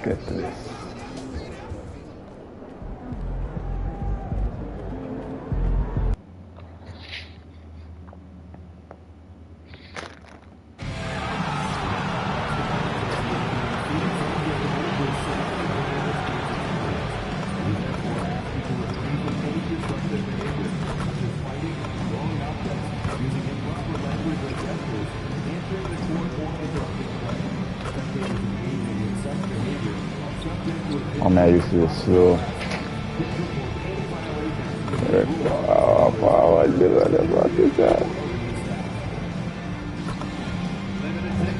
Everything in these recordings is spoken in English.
get to this. I'm not used to this, so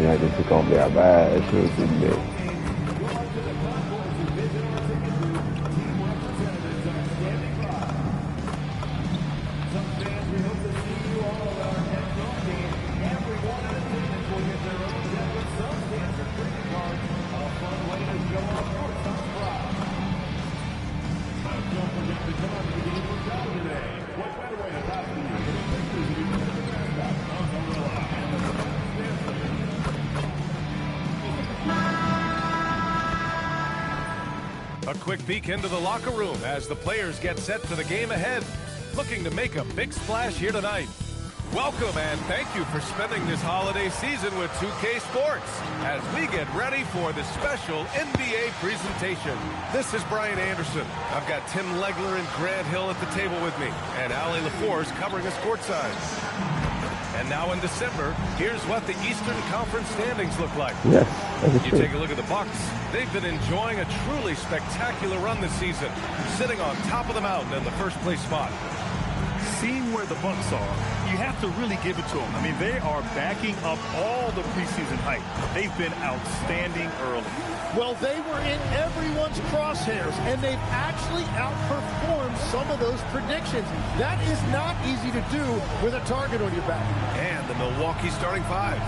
yeah, this is gonna be a bad shooting day. A quick peek into the locker room as the players get set for the game ahead, looking to make a big splash here tonight. Welcome and thank you for spending this holiday season with 2K Sports as we get ready for the special NBA presentation. This is Brian Anderson. I've got Tim Legler and Grant Hill at the table with me, and Ali LaForce covering us courtside. And now in December, here's what the Eastern Conference standings look like. Yes, you take a look at the Bucks. They've been enjoying a truly spectacular run this season, sitting on top of the mountain in the first place spot. Seeing where the Bucks are, you have to really give it to them. I mean, they are backing up all the preseason hype. They've been outstanding early. Well, they were in everyone's crosshairs, and they've actually outperformed some of those predictions. That is not easy to do with a target on your back. And the Milwaukee starting five.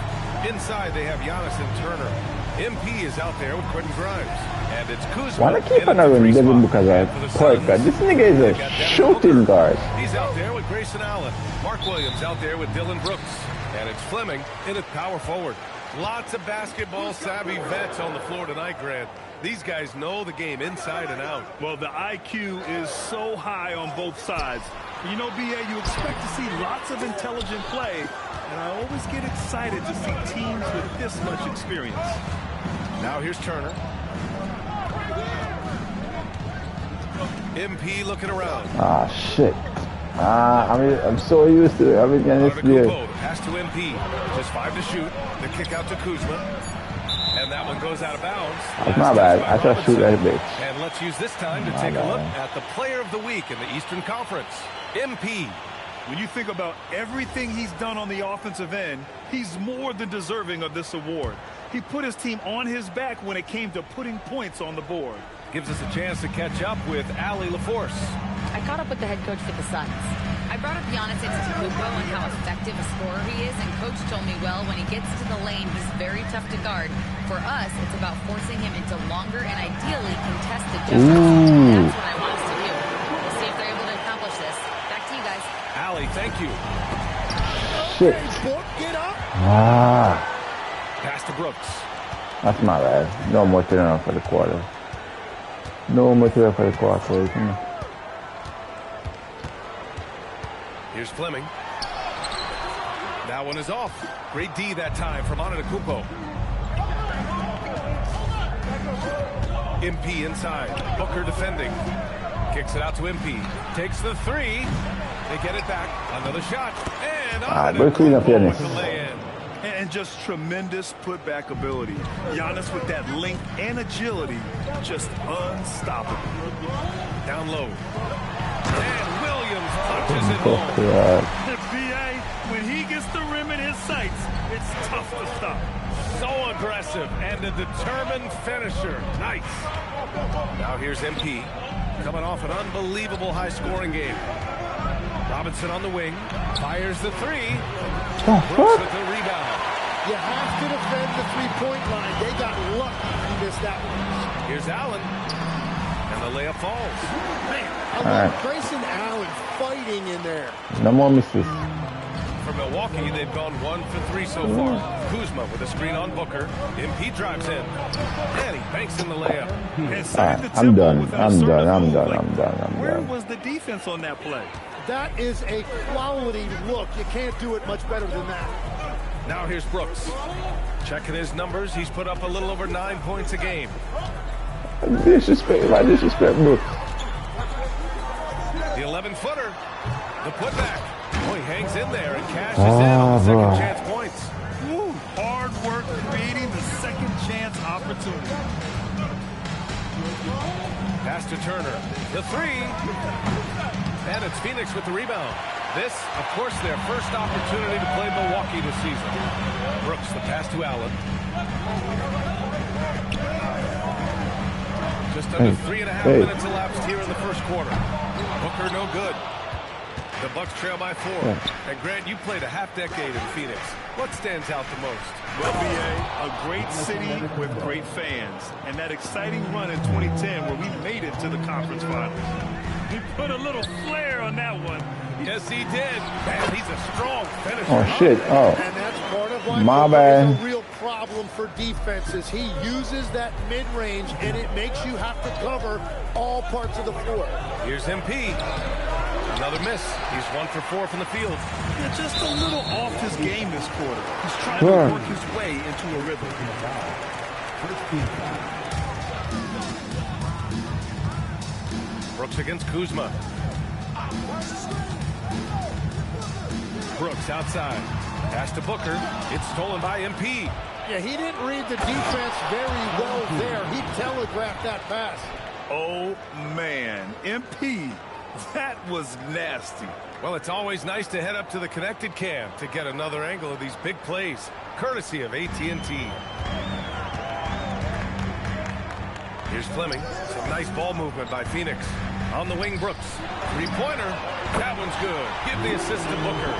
Inside, they have Giannis and Turner. MP is out there with Quentin Grimes. And it's Kuzma. Wanna keep another living because I point guard. This nigga is a shooting guard. He's out there with Grayson Allen. Mark Williams out there with Dillon Brooks. And it's Fleming in at power forward. Lots of basketball savvy vets on the floor tonight, Grant. These guys know the game inside and out. Well, the IQ is so high on both sides. You know, BA, you expect to see lots of intelligent play, and I always get excited to see teams with this much experience. Now here's Turner. MP looking around. Ah, shit. I'm so used to it. I mean, pass to MP. Just 5 to shoot. The kick out to Kuzma. And that one goes out of bounds. That's not bad. I try to shoot that bitch. And let's use this time to take a look at the player of the week in the Eastern Conference, MP. When you think about everything he's done on the offensive end, he's more than deserving of this award. He put his team on his back when it came to putting points on the board. Gives us a chance to catch up with Ali LaForce. I caught up with the head coach for the Suns. I brought up Giannis Antetokounmpo and how effective a scorer he is, and coach told me, well, when he gets to the lane, he's very tough to guard. For us, it's about forcing him into longer and ideally contested jumpers. That's what I want us to do. We'll see if they're able to accomplish this. Back to you guys. Ali, thank you. Shit. Get up. Pass to Brooks. That's my bad. No more turn for the quarter. No more turn for the quarter. Here's Fleming. That one is off. Great D that time from Antetokounmpo. MP inside. Booker defending. Kicks it out to MP. Takes the three. They get it back. Another shot. And good clean up, Giannis. And just tremendous putback ability. Giannis with that length and agility, just unstoppable. Down low. And Williams punches it home. The BA, when he gets the rim in his sights, it's tough to stop. So aggressive and a determined finisher. Nice. Now here's MP. Coming off an unbelievable high-scoring game. Robinson on the wing. Fires the three. Brooks with the rebound. You have to defend the three-point line. They got lucky he missed that one. Here's Allen. And the layup falls. Man, I love Grayson Allen fighting in there. No more misses. From Milwaukee, they've gone 1 for 3 so far. Kuzma with a screen on Booker. MP drives in. And he banks in the layup. I'm done. Where was the defense on that play? That is a quality look. You can't do it much better than that. Now here's Brooks. Checking his numbers, he's put up a little over 9 points a game. Disrespect Brooks. The 11-footer. The putback. Oh, he hangs in there and cashes in on the second chance points. Woo, hard work creating the second chance opportunity. Pass to Turner. The 3. And it's Phoenix with the rebound. This, of course, their first opportunity to play Milwaukee this season. Brooks, the pass to Allen. Just under 3.5 minutes elapsed here in the first quarter. Booker no good. The Bucks trail by 4. And Grant, you played a half-decade in Phoenix. What stands out the most? Well, BA, a great city with great fans. And that exciting run in 2010 where we made it to the conference finals. He put a little flair on that one. Yes, he did. Man, he's a strong finisher. Oh, shit. Oh. And that's part of why My bad. it's a real problem for defenses. He uses that mid-range, and it makes you have to cover all parts of the floor. Here's MP. Another miss. He's 1 for 4 from the field. Yeah, just a little off his game this quarter. He's trying to work his way into a rhythm. Brooks against Kuzma. Brooks outside. Pass to Booker. It's stolen by MP. Yeah, he didn't read the defense very well there. He telegraphed that pass. Oh, man. MP, that was nasty. Well, it's always nice to head up to the connected cam to get another angle of these big plays, courtesy of AT&T. Here's Fleming. Some nice ball movement by Phoenix. On the wing, Brooks. Three-pointer. That one's good. Give the assist to Booker.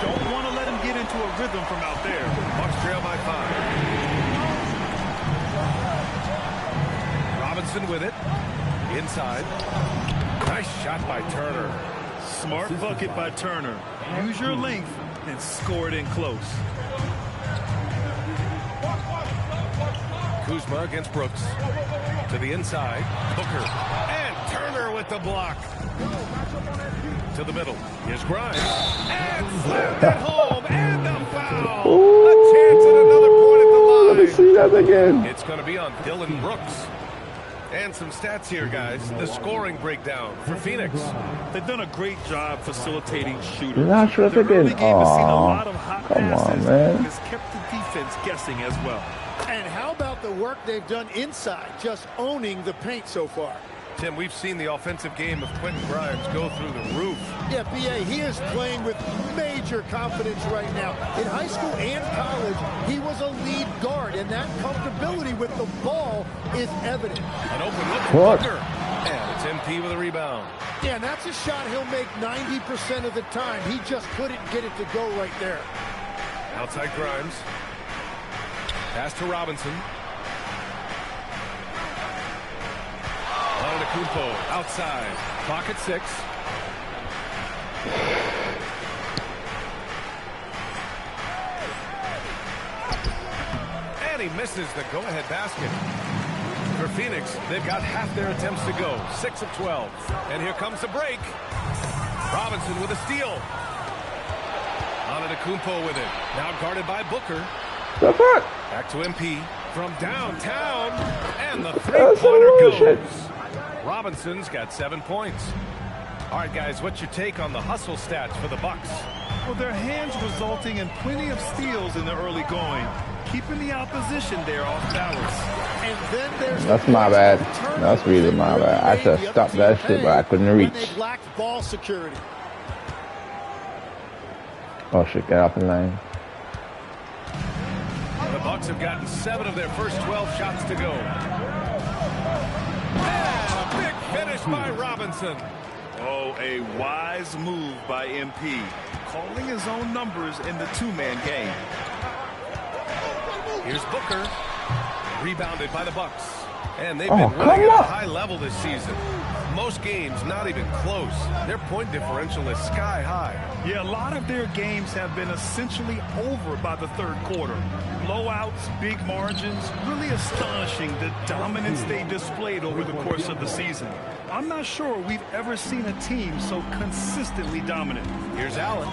Don't want to let him get into a rhythm from out there. Bucks trail by 5. Robinson with it. Inside. Nice shot by Turner. Smart bucket by Turner. Use your length and score it in close. Kuzma against Brooks. To the inside. Booker. And Turner with the block. To the middle. Here's Grimes. And slapped at home. And the foul. A chance at another point at the line. Let me see that again. It's going to be on Dylan Brooks. And some stats here, guys. The scoring breakdown for Phoenix. They've done a great job facilitating shooters. Not sure Their early game has seen a Aw, lot of hot come on, passes man. and has kept the defense guessing as well. And how about the work they've done inside, just owning the paint so far? Tim, we've seen the offensive game of Quentin Grimes go through the roof. Yeah, B.A., he is playing with major confidence right now. In high school and college, he was a lead guard, and that comfortability with the ball is evident. An open look for Booker. And it's MP with a rebound. Yeah, and that's a shot he'll make 90% of the time. He just couldn't get it to go right there. Outside Grimes. Pass to Robinson. Kumpo outside. Clock at 6. And he misses the go-ahead basket. For Phoenix, they've got half their attempts to go. 6 of 12. And here comes the break. Robinson with a steal. Kumpo with it. Now guarded by Booker. Back to MP from downtown. And the three-pointer goes. Robinson's got 7 points. All right, guys, what's your take on the hustle stats for the Bucks? Well, their hands resulting in plenty of steals in the early going, keeping the opposition there off balance. And then there's That's my bad. That's really my bad. I should have stopped that shit, but I couldn't reach. They lacked ball security. Oh shit, get off the lane. The Bucks have gotten 7 of their first 12 shots to go. Big finish by Robinson. Oh, a wise move by MP, calling his own numbers in the two-man game. Here's Booker, rebounded by the Bucks. And they've been winning at a high level this season. Most games not even close. Their point differential is sky high. Yeah, a lot of their games have been essentially over by the third quarter. Blowouts, big margins, really astonishing the dominance they displayed over the course of the season. I'm not sure we've ever seen a team so consistently dominant. Here's Allen.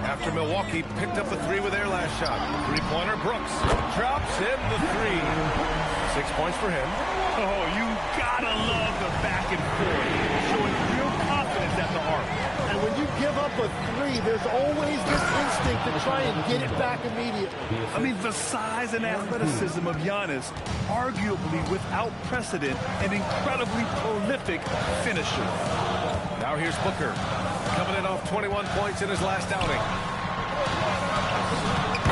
After Milwaukee picked up a three with their last shot. Three-pointer, Brooks drops in the three. 6 points for him. Oh, you gotta love the back and forth, showing real confidence at the arc. And when you give up a three, there's always this instinct to try and get it back immediately. I mean, the size and athleticism of Giannis, arguably without precedent, an incredibly prolific finisher. Now here's Booker, coming in off 21 points in his last outing.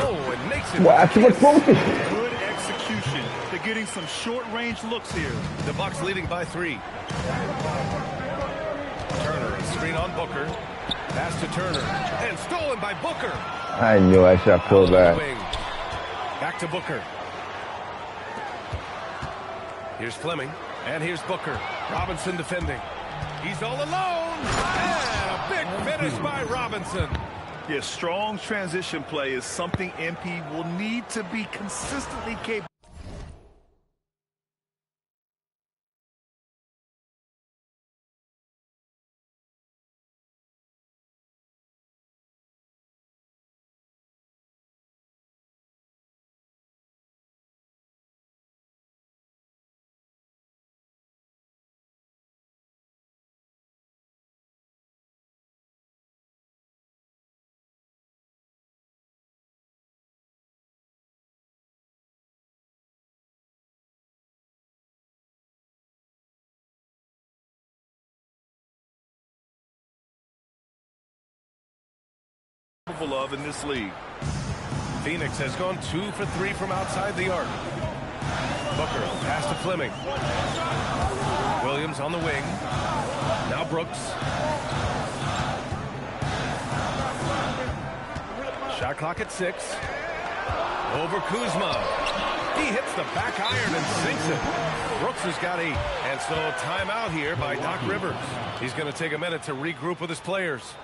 Oh, and makes it. Good execution. They're getting some short-range looks here. The Bucks leading by 3. Turner, a screen on Booker. Pass to Turner, and stolen by Booker. I knew I should have pulled that. Back to Booker. Here's Fleming, and here's Booker. Robinson defending. He's all alone, and a big finish by Robinson. Yeah, strong transition play is something MP will need to be consistently capable. Of in this league. Phoenix has gone 2 for 3 from outside the arc. Booker, pass to Fleming. Williams on the wing. Now Brooks. Shot clock at 6. Over Kuzma. He hits the back iron and sinks it. Brooks has got 8. And so timeout here by Doc Rivers. He's going to take a minute to regroup with his players.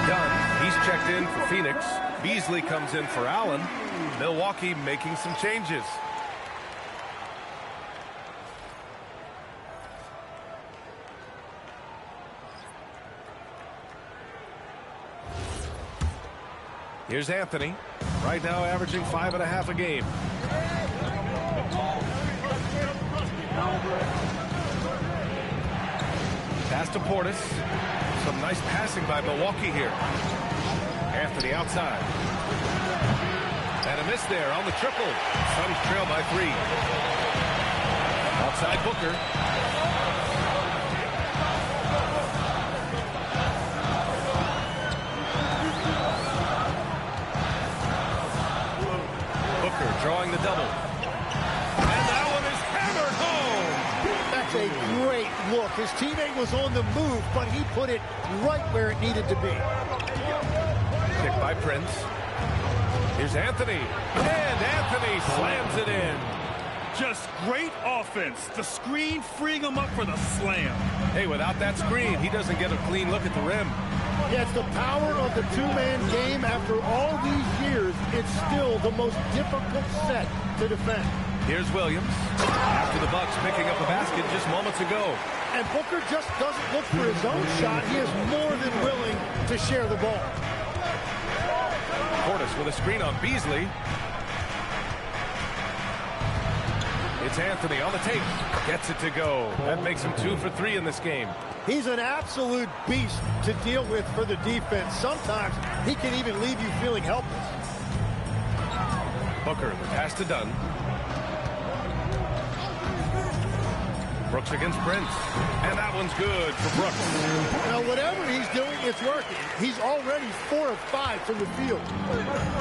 Dunn, he's checked in for Phoenix. Beasley comes in for Allen. Milwaukee making some changes. Here's Anthony. Right now averaging 5.5 a game. Pass to Portis. Some nice passing by Milwaukee here. Anthony outside. And a miss there on the triple. Suns trail by 3. Outside Booker. Booker drawing the double. And that one is hammered home. That's a great look. His teammate was on the move, but he put it right where it needed to be. Picked by Prince. Here's Anthony. And Anthony slams it in. Just great offense. The screen freeing him up for the slam. Hey, without that screen, he doesn't get a clean look at the rim. Yeah, it's the power of the two-man game. After all these years, it's still the most difficult set to defend. Here's Williams. After the Bucks picking up a basket just moments ago. And Booker just doesn't look for his own shot. He is more than willing to share the ball. Portis with a screen on Beasley. It's Anthony on the tape. Gets it to go. That makes him 2 for 3 in this game. He's an absolute beast to deal with for the defense. Sometimes he can even leave you feeling helpless. Booker, the pass to Dunn. Brooks against Prince. And that one's good for Brooks. Now, whatever he's doing, it's working. He's already 4 of 5 from the field.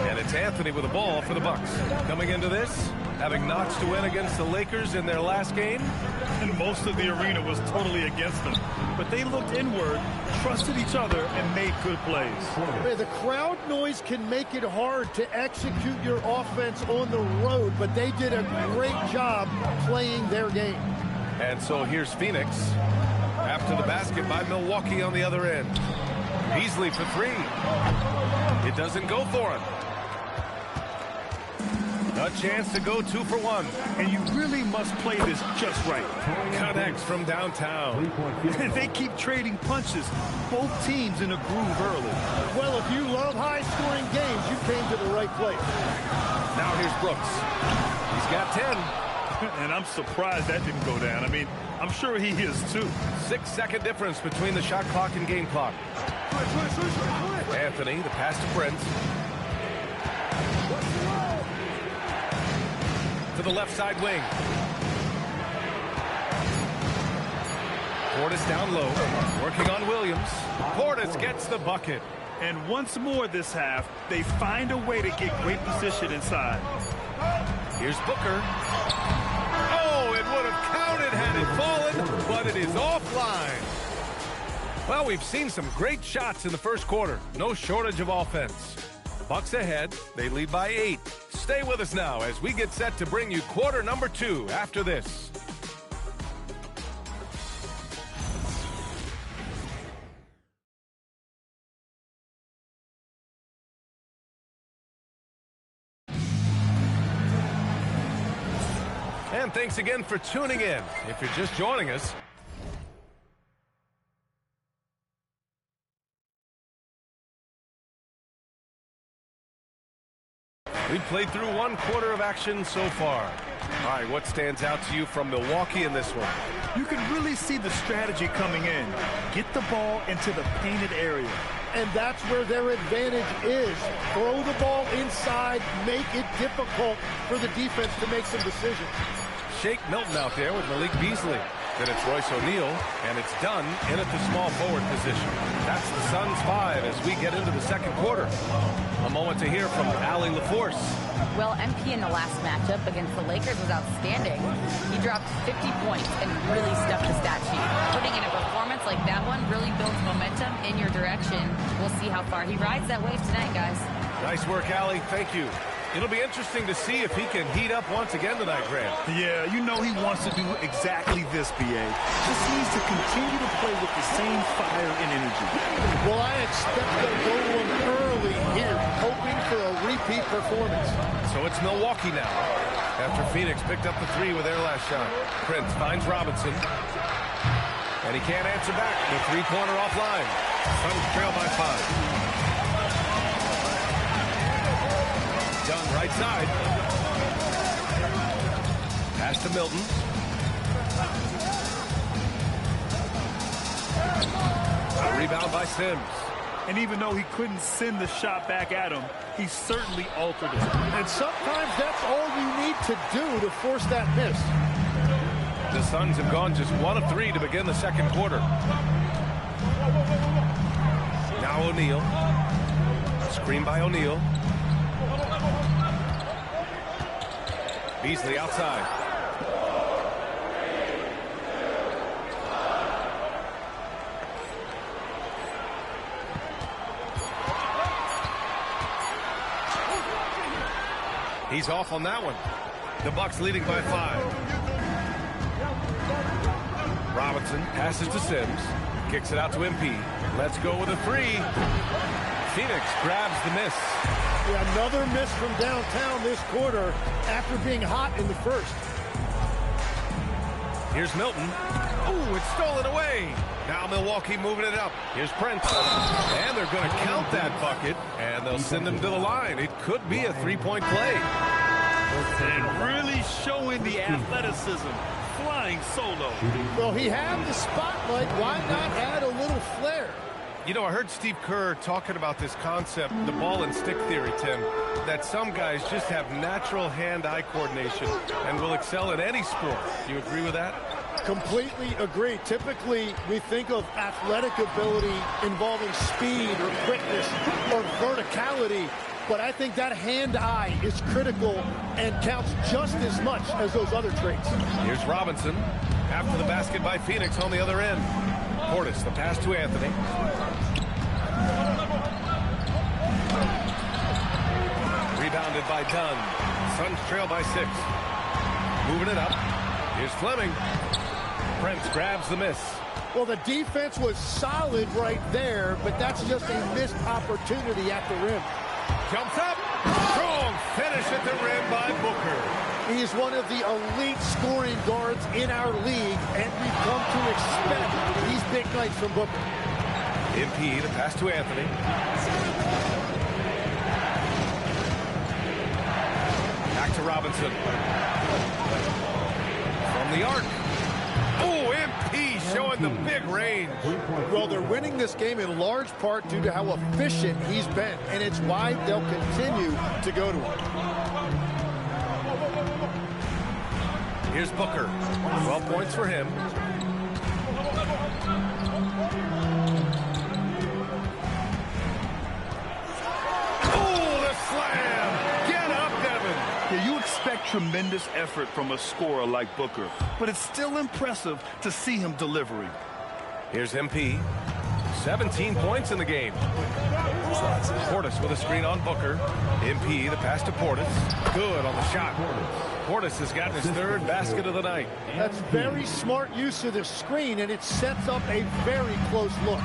And it's Anthony with the ball for the Bucks. Coming into this, having notched to win against the Lakers in their last game. And most of the arena was totally against them. But they looked inward, trusted each other, and made good plays. The crowd noise can make it hard to execute your offense on the road, but they did a great job playing their game. And so here's Phoenix. After the basket by Milwaukee on the other end. Beasley for 3. It doesn't go for him. A chance to go 2 for 1. And you really must play this just right. Connects from downtown. And they keep trading punches. Both teams in a groove early. Well, if you love high-scoring games, you came to the right place. Now here's Brooks. He's got 10. And I'm surprised that didn't go down. I mean, I'm sure he is too. 6-second difference between the shot clock and game clock. Anthony, the pass to Prince. To the left side wing. Portis down low. Working on Williams. Portis gets the bucket. And once more this half, they find a way to get great position inside. Here's Booker. Oh, it would have counted had it fallen, but it is offline. Well, we've seen some great shots in the first quarter. No shortage of offense. Bucks ahead. They lead by 8. Stay with us now as we get set to bring you quarter number 2 after this. And thanks again for tuning in. If you're just joining us, we've played through 1 quarter of action so far. All right, what stands out to you from Milwaukee in this one? You can really see the strategy coming in. Get the ball into the painted area. And that's where their advantage is. Throw the ball inside, make it difficult for the defense to make some decisions. Shake Milton out there with Malik Beasley. Then it's Royce O'Neal, and it's done in at the small forward position. That's the Suns 5 as we get into the second quarter. A moment to hear from Allie LaForce. Well, MP in the last matchup against the Lakers was outstanding. He dropped 50 points and really stuffed the stat sheet. Putting in a performance like that one really builds momentum in your direction. We'll see how far he rides that wave tonight, guys. Nice work, Allie. Thank you. It'll be interesting to see if he can heat up once again tonight, Grant. Yeah, you know he wants to do exactly this, BA. Just needs to continue to play with the same fire and energy. Well, I expect they'll go to him early here, hoping for a repeat performance. So it's Milwaukee now. After Phoenix picked up the 3 with their last shot. Prince finds Robinson. And he can't answer back. The three-pointer offline. Suns trail by 5. Done right side. Pass to Milton. A rebound by Sims. And even though he couldn't send the shot back at him, he certainly altered it. And sometimes that's all you need to do to force that miss. The Suns have gone just 1 of 3 to begin the second quarter. Now O'Neal. Screen by O'Neal. Beasley outside. He's off on that one. The Bucks leading by 5. Robinson passes to Sims. Kicks it out to MP. Let's go with a 3. Phoenix grabs the miss. Yeah, another miss from downtown this quarter after being hot in the first. Here's Milton. Oh, it's stolen away. Now Milwaukee moving it up. Here's Prince. And they're going to count that bucket, and they'll send him to the line. It could be a 3-point play. And really showing the athleticism. Flying solo. Well, he had the spotlight. Why not add a little flair? You know, I heard Steve Kerr talking about this concept, the ball and stick theory, Tim, that some guys just have natural hand-eye coordination and will excel in any sport. Do you agree with that? Completely agree. Typically, we think of athletic ability involving speed or quickness or verticality, but I think that hand-eye is critical and counts just as much as those other traits. Here's Robinson after the basket by Phoenix on the other end. Portis, the pass to Anthony. Rebounded by Dunn. Suns trail by 6. Moving it up. Here's Fleming. Prince grabs the miss. Well, the defense was solid right there, but that's just a missed opportunity at the rim. Jumps up. Strong finish at the rim by Booker. He is one of the elite scoring guards in our league, and we've come to expect these big nights from Booker. MP, the pass to Anthony. Back to Robinson. From the arc. Oh, MP showing the big range. Well, they're winning this game in large part due to how efficient he's been, and it's why they'll continue to go to him. Here's Booker. 12 points for him. Oh, the slam! Get up, Devin! Yeah, you expect tremendous effort from a scorer like Booker, but it's still impressive to see him delivering. Here's MP. 17 points in the game. Portis with a screen on Booker. MP, the pass to Portis. Good on the shot. Portis has gotten his 3rd basket of the night. That's very smart use of the screen, and it sets up a very close look.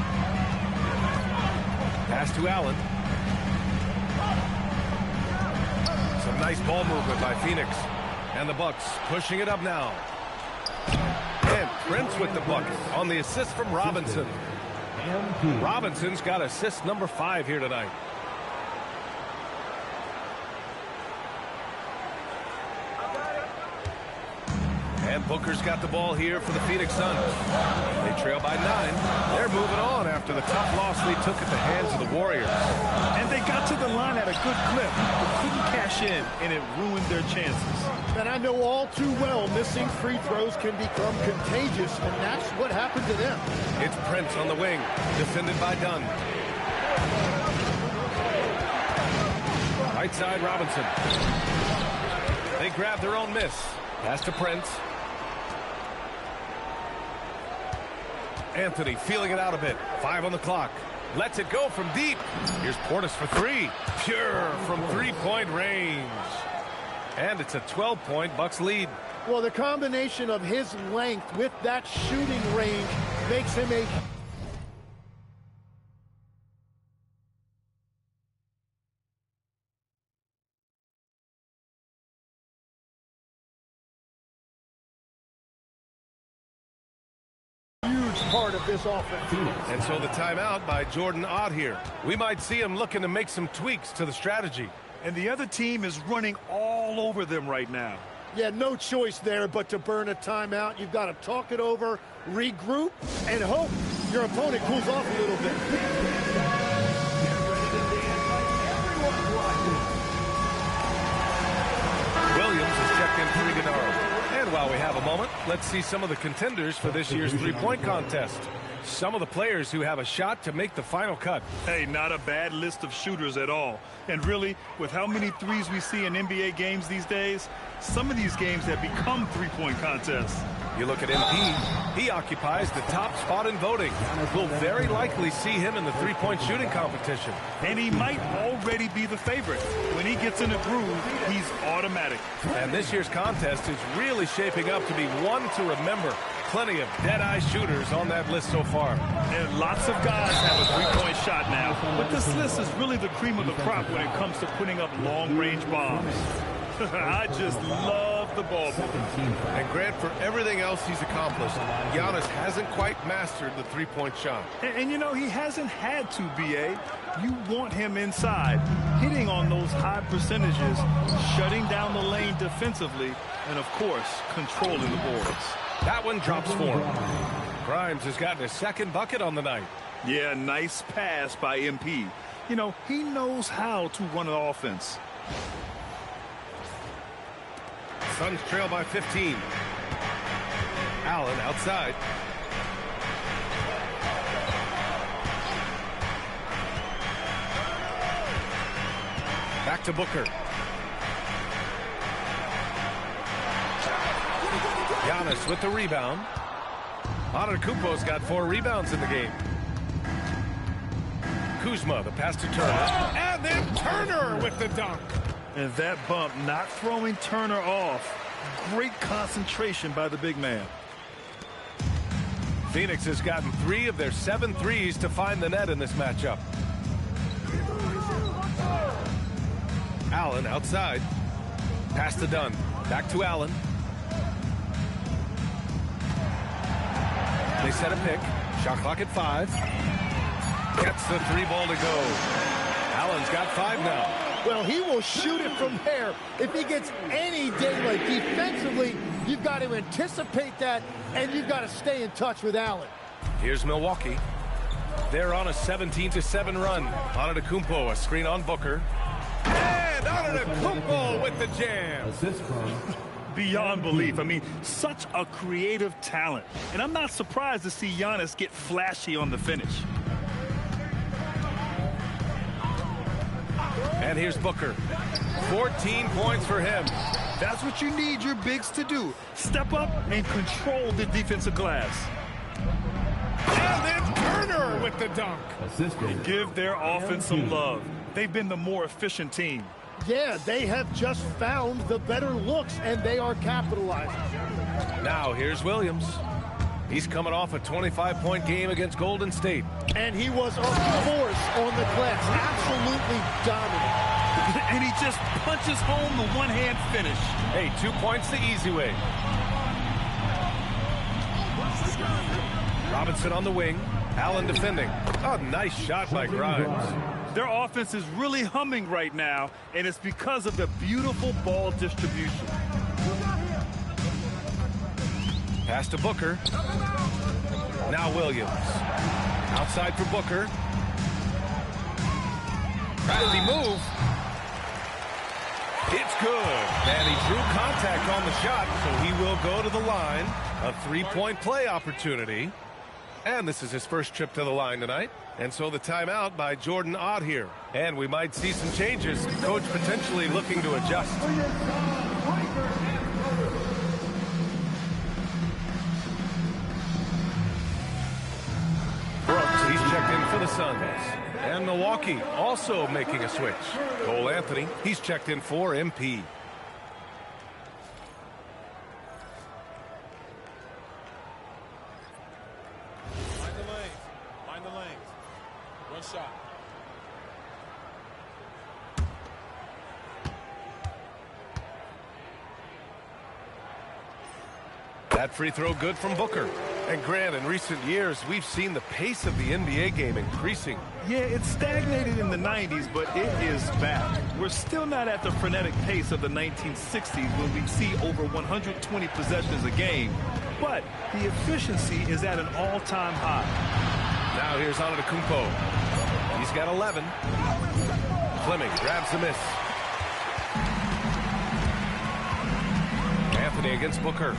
Pass to Allen. Some nice ball movement by Phoenix. And the Bucks pushing it up now. And Prince with the bucket on the assist from Robinson. Robinson's got assist number 5 here tonight. And Booker's got the ball here for the Phoenix Suns. They trail by 9. They're moving on after the tough loss they took at the hands of the Warriors. And they got to the line at a good clip, but couldn't cash in, and it ruined their chances. And I know all too well missing free throws can become contagious, and that's what happened to them. It's Prince on the wing, defended by Dunn. Right side, Robinson. They grab their own miss. Pass to Prince. Anthony feeling it out a bit. 5 on the clock. Lets it go from deep. Here's Portis for 3. Pure from three-point range. And it's a 12-point Bucks lead. Well, the combination of his length with that shooting range makes him a part of this offense. And so the timeout by Jordan Ott here. We might see him looking to make some tweaks to the strategy. And the other team is running all over them right now. Yeah, no choice there but to burn a timeout. You've got to talk it over, regroup, and hope your opponent cools off a little bit. Williams has checked in for Iguodala. And while we have a moment, let's see some of the contenders for this year's three-point contest. Some of the players who have a shot to make the final cut. Hey, not a bad list of shooters at all. And really, with how many threes we see in NBA games these days, some of these games have become three-point contests. You look at MP, he occupies the top spot in voting. We'll very likely see him in the three-point shooting competition. And he might already be the favorite. When he gets in the groove, he's automatic. And this year's contest is really shaping up to be one to remember. Plenty of dead-eye shooters on that list so far. And lots of guys have a three-point shot now. But this list is really the cream of the crop when it comes to putting up long-range bombs. I just love the ball. And Grant, for everything else he's accomplished, Giannis hasn't quite mastered the three-point shot. And you know, he hasn't had to, B.A. You want him inside, hitting on those high percentages, shutting down the lane defensively, and, of course, controlling the boards. That one drops for him. Grimes has gotten his second bucket on the night. Yeah, nice pass by MP. You know, he knows how to run an offense. Suns trail by 15. Allen outside. Back to Booker. Giannis with the rebound. Antetokounmpo's got 4 rebounds in the game. Kuzma, the pass to Turner. And then Turner with the dunk. And that bump not throwing Turner off. Great concentration by the big man. Phoenix has gotten 3 of their 7 threes to find the net in this matchup. Allen outside. Pass to Dunn. Back to Allen. They set a pick. Shot clock at 5. Gets the 3 ball to go. Allen's got 5 now. Well, he will shoot it from there. If he gets any daylight defensively, you've got to anticipate that, and you've got to stay in touch with Allen. Here's Milwaukee. They're on a 17-7 run. Antetokounmpo, a screen on Booker. And Antetokounmpo with the jam. Beyond belief. I mean, such a creative talent. And I'm not surprised to see Giannis get flashy on the finish. And here's Booker. 14 points for him. That's what you need your bigs to do. Step up and control the defensive glass. And then Turner with the dunk. And give their offense some love. They've been the more efficient team. Yeah, they have just found the better looks, and they are capitalizing. Now here's Williams. He's coming off a 25-point game against Golden State. And he was a force on the glass. Absolutely dominant. And he just punches home the one-hand finish. Hey, 2 points the easy way. Robinson on the wing. Allen defending. Oh, nice shot by Grimes. Their offense is really humming right now, and it's because of the beautiful ball distribution. Pass to Booker. Now Williams. Outside for Booker. Crafty move. It's good. And he drew contact on the shot, so he will go to the line. A 3-point play opportunity. And this is his first trip to the line tonight. And so the timeout by Jordan Ott here. And we might see some changes. Coach potentially looking to adjust. Brooks, he's checked in for the Suns. And Milwaukee also making a switch. Cole Anthony, he's checked in for MP. Find the lanes. One shot. That free throw good from Booker. And Grant, in recent years, we've seen the pace of the NBA game increasing. Yeah, it stagnated in the 90s, but it is back. We're still not at the frenetic pace of the 1960s when we'd see over 120 possessions a game. But the efficiency is at an all-time high. Now here's Antetokounmpo. He's got 11. Fleming grabs the miss. Anthony against Booker.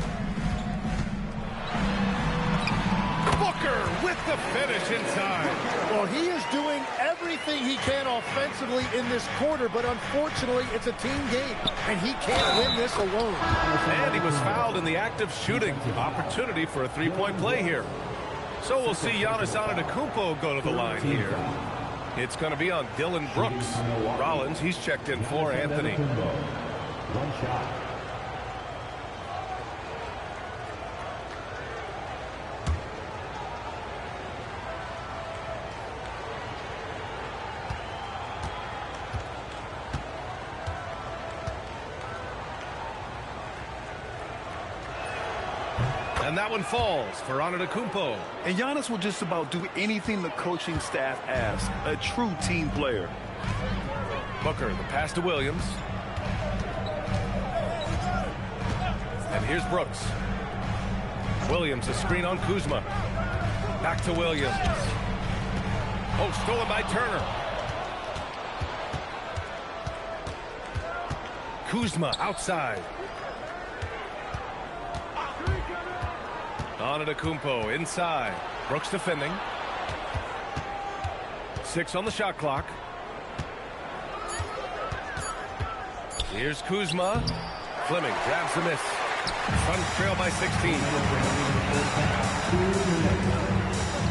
Booker with the finish inside. Well, he is doing everything he can offensively in this quarter, but unfortunately, it's a team game, and he can't win this alone. And he was fouled in the act of shooting. Opportunity for a 3-point play here. So we'll see Giannis Antetokounmpo go to the line here. It's going to be on Dylan Brooks. Rollins, he's checked in for Anthony. One shot. And that one falls for Antetokounmpo. And Giannis will just about do anything the coaching staff asks. A true team player. Booker, the pass to Williams. And here's Brooks. Williams, a screen on Kuzma. Back to Williams. Oh, stolen by Turner. Kuzma outside. Antetokounmpo inside. Brooks defending. 6 on the shot clock. Here's Kuzma. Fleming grabs the miss. Suns trail by 16.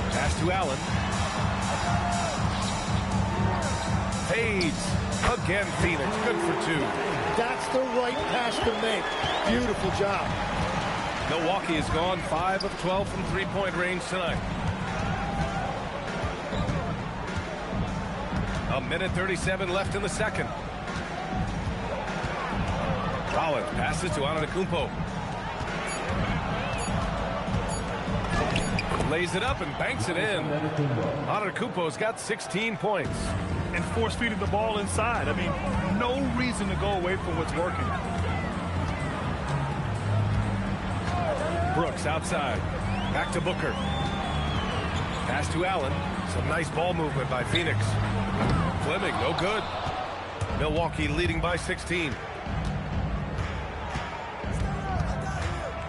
Pass to Allen. Fades. Again, Phoenix. Good for 2. That's the right pass to make. Beautiful job. Milwaukee has gone 5 of 12 from three-point range tonight. A minute 37 left in the second. Rollins passes to Antetokounmpo. Lays it up and banks it in. Antetokounmpo's got 16 points. And force feeding the ball inside. I mean, no reason to go away from what's working. Brooks outside. Back to Booker. Pass to Allen. Some nice ball movement by Phoenix. Fleming, no good. Milwaukee leading by 16.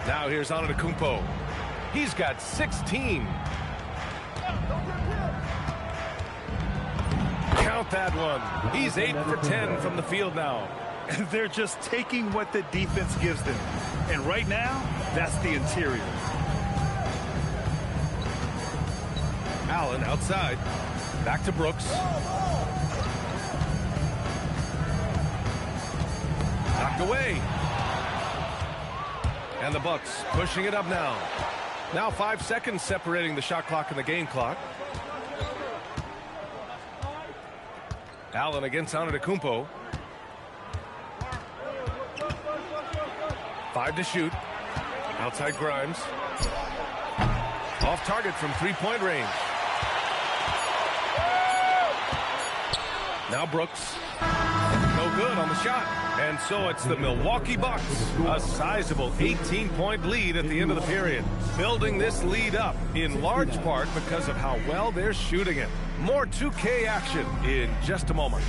Now here's Antetokounmpo. He's got 16. Count that one. He's 8 for 10 from the field now. And they're just taking what the defense gives them. And right now, that's the interior. Allen outside. Back to Brooks. Knocked away. And the Bucks pushing it up now. Now 5 seconds separating the shot clock and the game clock. Allen against Antetokounmpo. 5 to shoot. Outside Grimes. Off target from three-point range. Now Brooks. No good on the shot. And so it's the Milwaukee Bucks. A sizable 18-point lead at the end of the period. Building this lead up in large part because of how well they're shooting it. More 2K action in just a moment.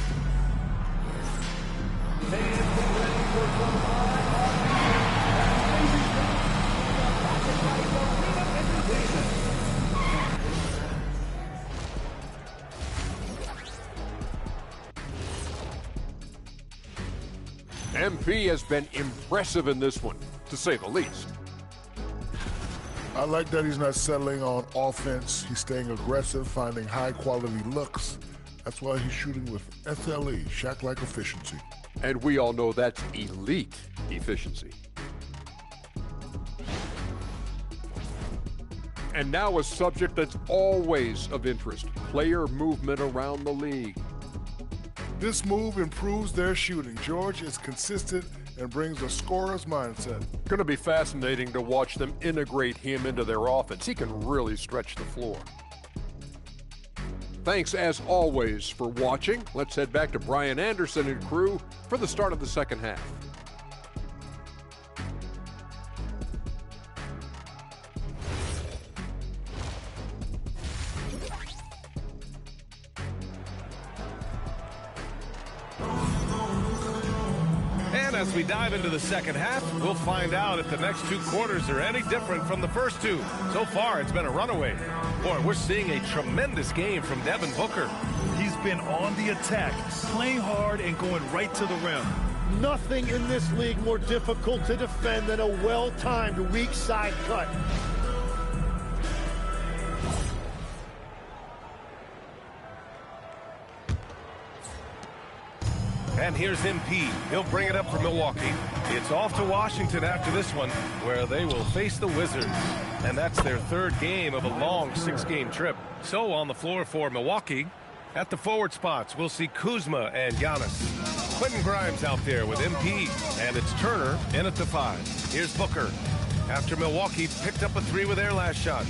MP has been impressive in this one, to say the least. I like that he's not settling on offense. He's staying aggressive, finding high-quality looks. That's why he's shooting with SLE, shot-like efficiency. And we all know that's elite efficiency. And now a subject that's always of interest, player movement around the league. This move improves their shooting. George is consistent and brings a scorer's mindset. Going to be fascinating to watch them integrate him into their offense. He can really stretch the floor. Thanks, as always, for watching. Let's head back to Brian Anderson and crew for the start of the second half. As we dive into the second half, we'll find out if the next 2 quarters are any different from the first 2. So far, it's been a runaway. Boy, we're seeing a tremendous game from Devin Booker. He's been on the attack, playing hard and going right to the rim. Nothing in this league more difficult to defend than a well-timed weak side cut. And here's MP. He'll bring it up for Milwaukee. It's off to Washington after this one, where they will face the Wizards. And that's their 3rd game of a long 6-game trip. So on the floor for Milwaukee, at the forward spots, we'll see Kuzma and Giannis. Quentin Grimes out there with MP. And it's Turner in at the 5. Here's Booker. After Milwaukee picked up a 3 with their last shot.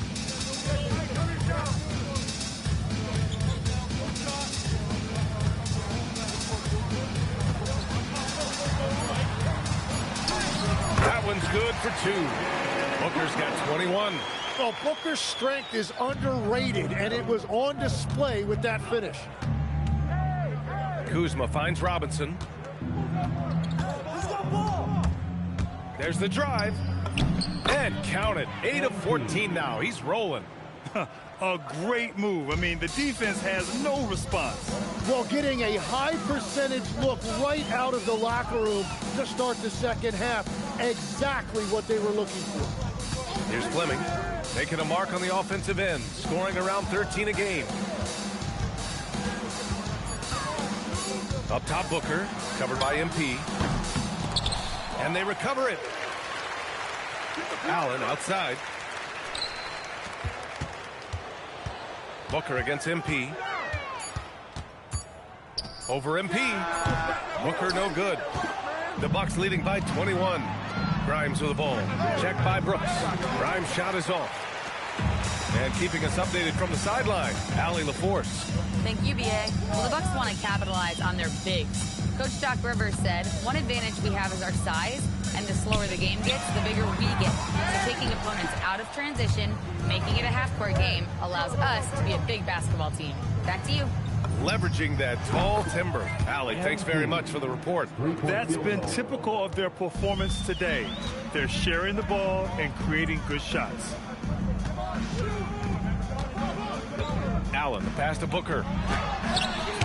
That one's good for 2. Booker's got 21. Well, Booker's strength is underrated, and it was on display with that finish. Kuzma finds Robinson. There's the drive. And count it. 8 of 14 now. He's rolling. A great move. I mean, the defense has no response. Well, getting a high percentage look right out of the locker room to start the second half. Exactly what they were looking for. Here's Fleming, making a mark on the offensive end, scoring around 13 a game. Up top, Booker, covered by MP. And they recover it. Allen outside. Booker against MP. Over MP. Booker no good. The Bucks leading by 21. Grimes with the ball. Checked by Brooks. Grimes' shot is off. And keeping us updated from the sideline, Allie LaForce. Thank you, BA. Well, the Bucks want to capitalize on their bigs. Coach Doc Rivers said, one advantage we have is our size, and the slower the game gets, the bigger we get. So taking opponents out of transition, making it a half-court game, allows us to be a big basketball team. Back to you. Leveraging that tall timber. Allie, thanks very much for the report. That's been typical of their performance today. They're sharing the ball and creating good shots. Allen, the pass to Booker.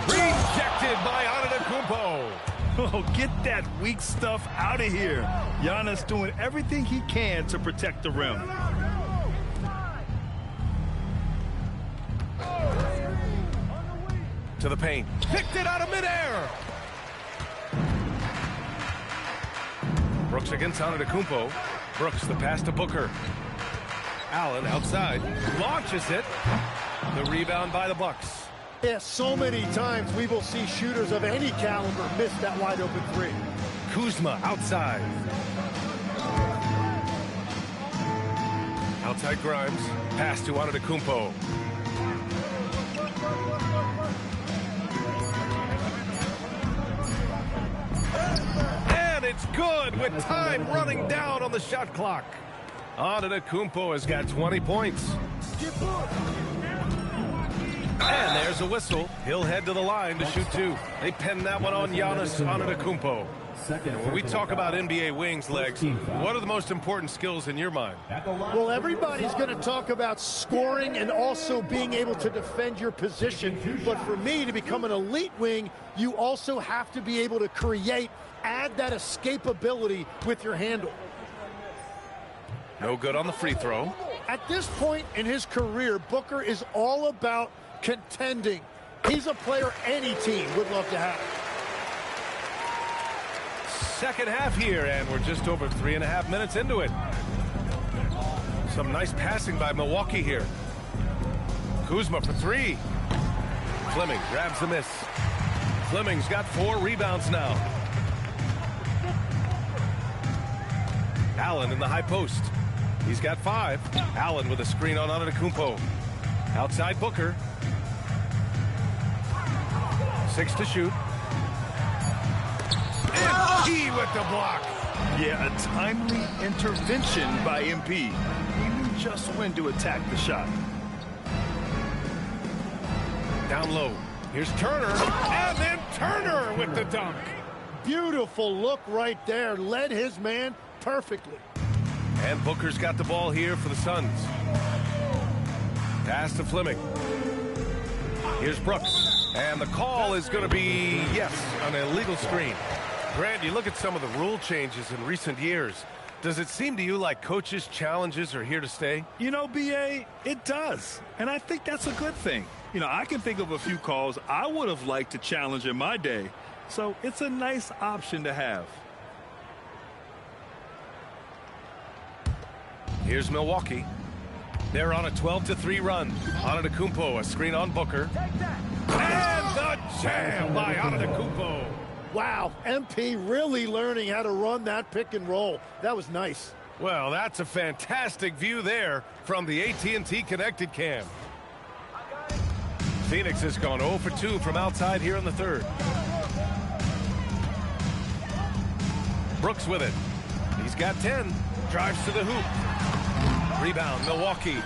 Rejected by Antetokounmpo. Oh, get that weak stuff out of here. Giannis doing everything he can to protect the rim. To the paint. Picked it out of midair. Brooks against Antetokounmpo. Brooks, the pass to Booker. Allen outside. Launches it. The rebound by the Bucks. Yeah, so many times we will see shooters of any caliber miss that wide open three. Kuzma outside. Outside Grimes. Pass to Antetokounmpo. And it's good with time running down on the shot clock. Antetokounmpo has got 20 points. And there's a whistle. He'll head to the line to shoot two. They pin that one on Giannis Antetokounmpo. When we talk about NBA wings, Legs, what are the most important skills in your mind? Well, everybody's going to talk about scoring and also being able to defend your position. But for me, to become an elite wing, you also have to be able to create, add that escapability with your handle. No good on the free throw. At this point in his career, Booker is all about contending. He's a player any team would love to have. Second half here, and we're just over 3.5 minutes into it. Some nice passing by Milwaukee here. Kuzma for three. Fleming grabs the miss. Fleming's got 4 rebounds now. Allen in the high post. He's got 5. Allen with a screen on Antetokounmpo. Outside Booker. 6 to shoot. MP with the block. Yeah, a timely intervention by MP. He knew just when to attack the shot. Down low. Here's Turner. And then Turner with the dunk. Beautiful look right there. Led his man perfectly. And Booker's got the ball here for the Suns. Pass to Fleming. Here's Brooks. And the call is going to be, yes, an illegal screen. Grant, you look at some of the rule changes in recent years. Does it seem to you like coaches' challenges are here to stay? You know, BA, it does. And I think that's a good thing. You know, I can think of a few calls I would have liked to challenge in my day. So it's a nice option to have. Here's Milwaukee. They're on a 12-3 run. Antetokounmpo, a screen on Booker. And the jam by Antetokounmpo. Wow, MP really learning how to run that pick and roll. That was nice. Well, that's a fantastic view there from the AT&T Connected Cam. Phoenix has gone 0 for 2 from outside here in the third. Brooks with it. He's got 10. Drives to the hoop. Rebound, Milwaukee.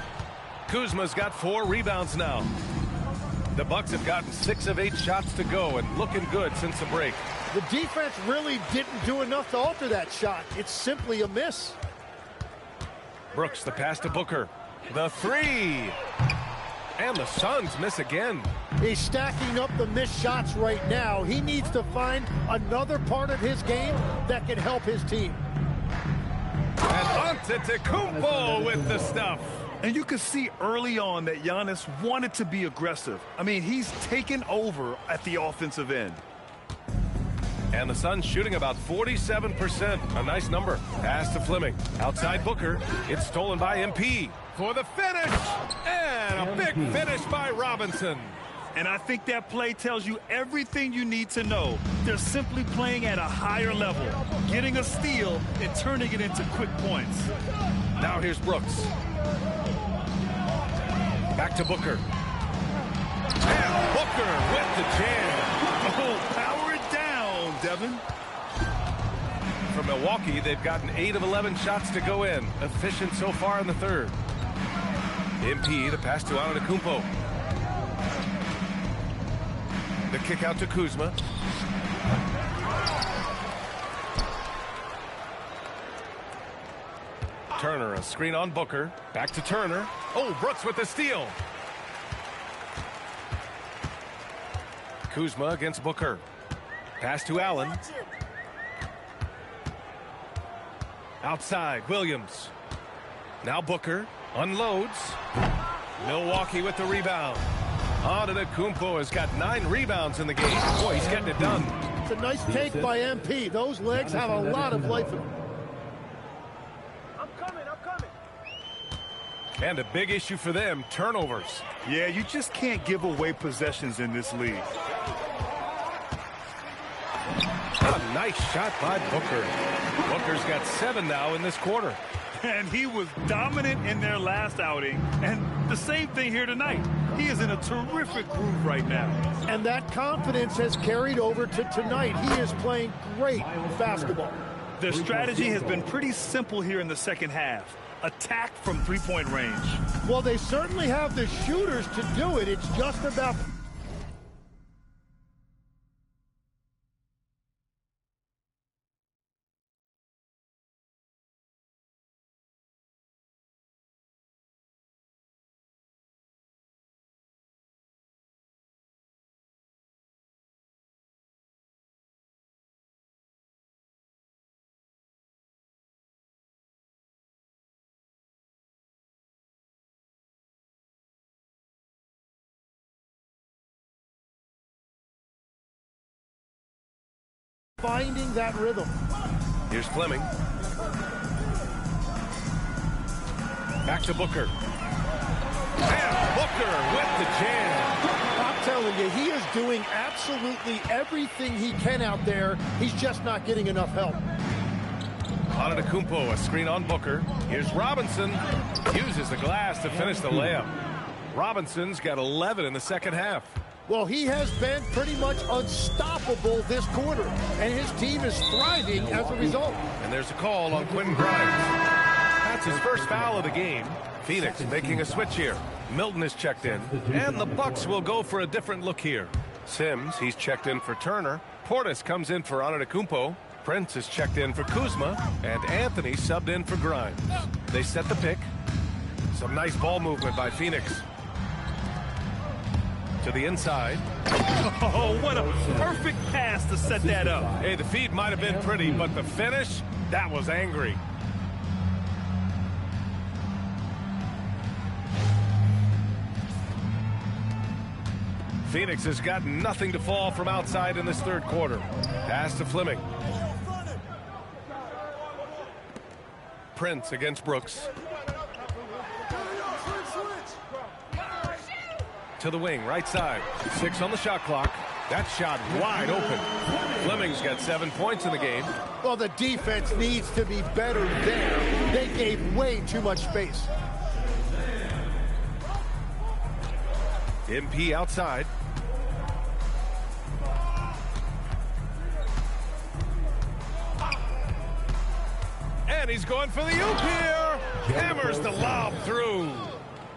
Kuzma's got 4 rebounds now. The Bucks have gotten 6 of 8 shots to go and looking good since the break. The defense really didn't do enough to alter that shot. It's simply a miss. Brooks, the pass to Booker. The three. And the Suns miss again. He's stacking up the missed shots right now. He needs to find another part of his game that can help his team. And Antetokounmpo with the stuff. And you could see early on that Giannis wanted to be aggressive. I mean, he's taken over at the offensive end. And the Suns shooting about 47%. A nice number. Pass to Fleming. Outside Booker. It's stolen by MP. For the finish. And a big finish by Robinson. And I think that play tells you everything you need to know. They're simply playing at a higher level, getting a steal and turning it into quick points. Now here's Brooks. Back to Booker. And Booker with the jam. Oh, power it down, Devin. For Milwaukee, they've gotten 8 of 11 shots to go in. Efficient so far in the third. MP, the pass to Antetokounmpo. The kick out to Kuzma. Turner, a screen on Booker. Back to Turner. Oh, Brooks with the steal. Kuzma against Booker. Pass to Allen. Outside, Williams. Now Booker unloads. Milwaukee with the rebound. Antetokounmpo has got 9 rebounds in the game. Boy, he's getting it done. It's a nice take by MP. Those legs have a lot of life in them. I'm coming. And a big issue for them, turnovers. Yeah, you just can't give away possessions in this league. A nice shot by Booker. Booker's got 7 now in this quarter. And he was dominant in their last outing. And the same thing here tonight. He is in a terrific groove right now. And that confidence has carried over to tonight. He is playing great basketball. Their strategy has been pretty simple here in the second half. Attack from three-point range. Well, they certainly have the shooters to do it. It's just about... finding that rhythm. Here's Fleming. Back to Booker. And Booker with the jam. I'm telling you, he is doing absolutely everything he can out there. He's just not getting enough help. Antetokounmpo, a screen on Booker. Here's Robinson. Uses the glass to finish the layup. Robinson's got 11 in the second half. Well, he has been pretty much unstoppable this quarter, and his team is thriving as a result. And there's a call on Quentin Grimes. That's his first foul of the game. Phoenix making a switch here. Milton is checked in, and the Bucks will go for a different look here. Sims, he's checked in for Turner. Portis comes in for Antetokounmpo. Prince is checked in for Kuzma, and Anthony subbed in for Grimes. They set the pick. Some nice ball movement by Phoenix. To the inside. Oh, what a perfect pass to set that up. Hey, the feed might have been pretty, but the finish, that was angry. Phoenix has got nothing to fall from outside in this third quarter. Pass to Fleming. Prince against Brooks. To the wing, right side. 6 on the shot clock. That shot wide open. Fleming's got 7 points in the game. Well, the defense needs to be better there. They gave way too much space. MP outside. And he's going for the oop here. Hammers the lob through.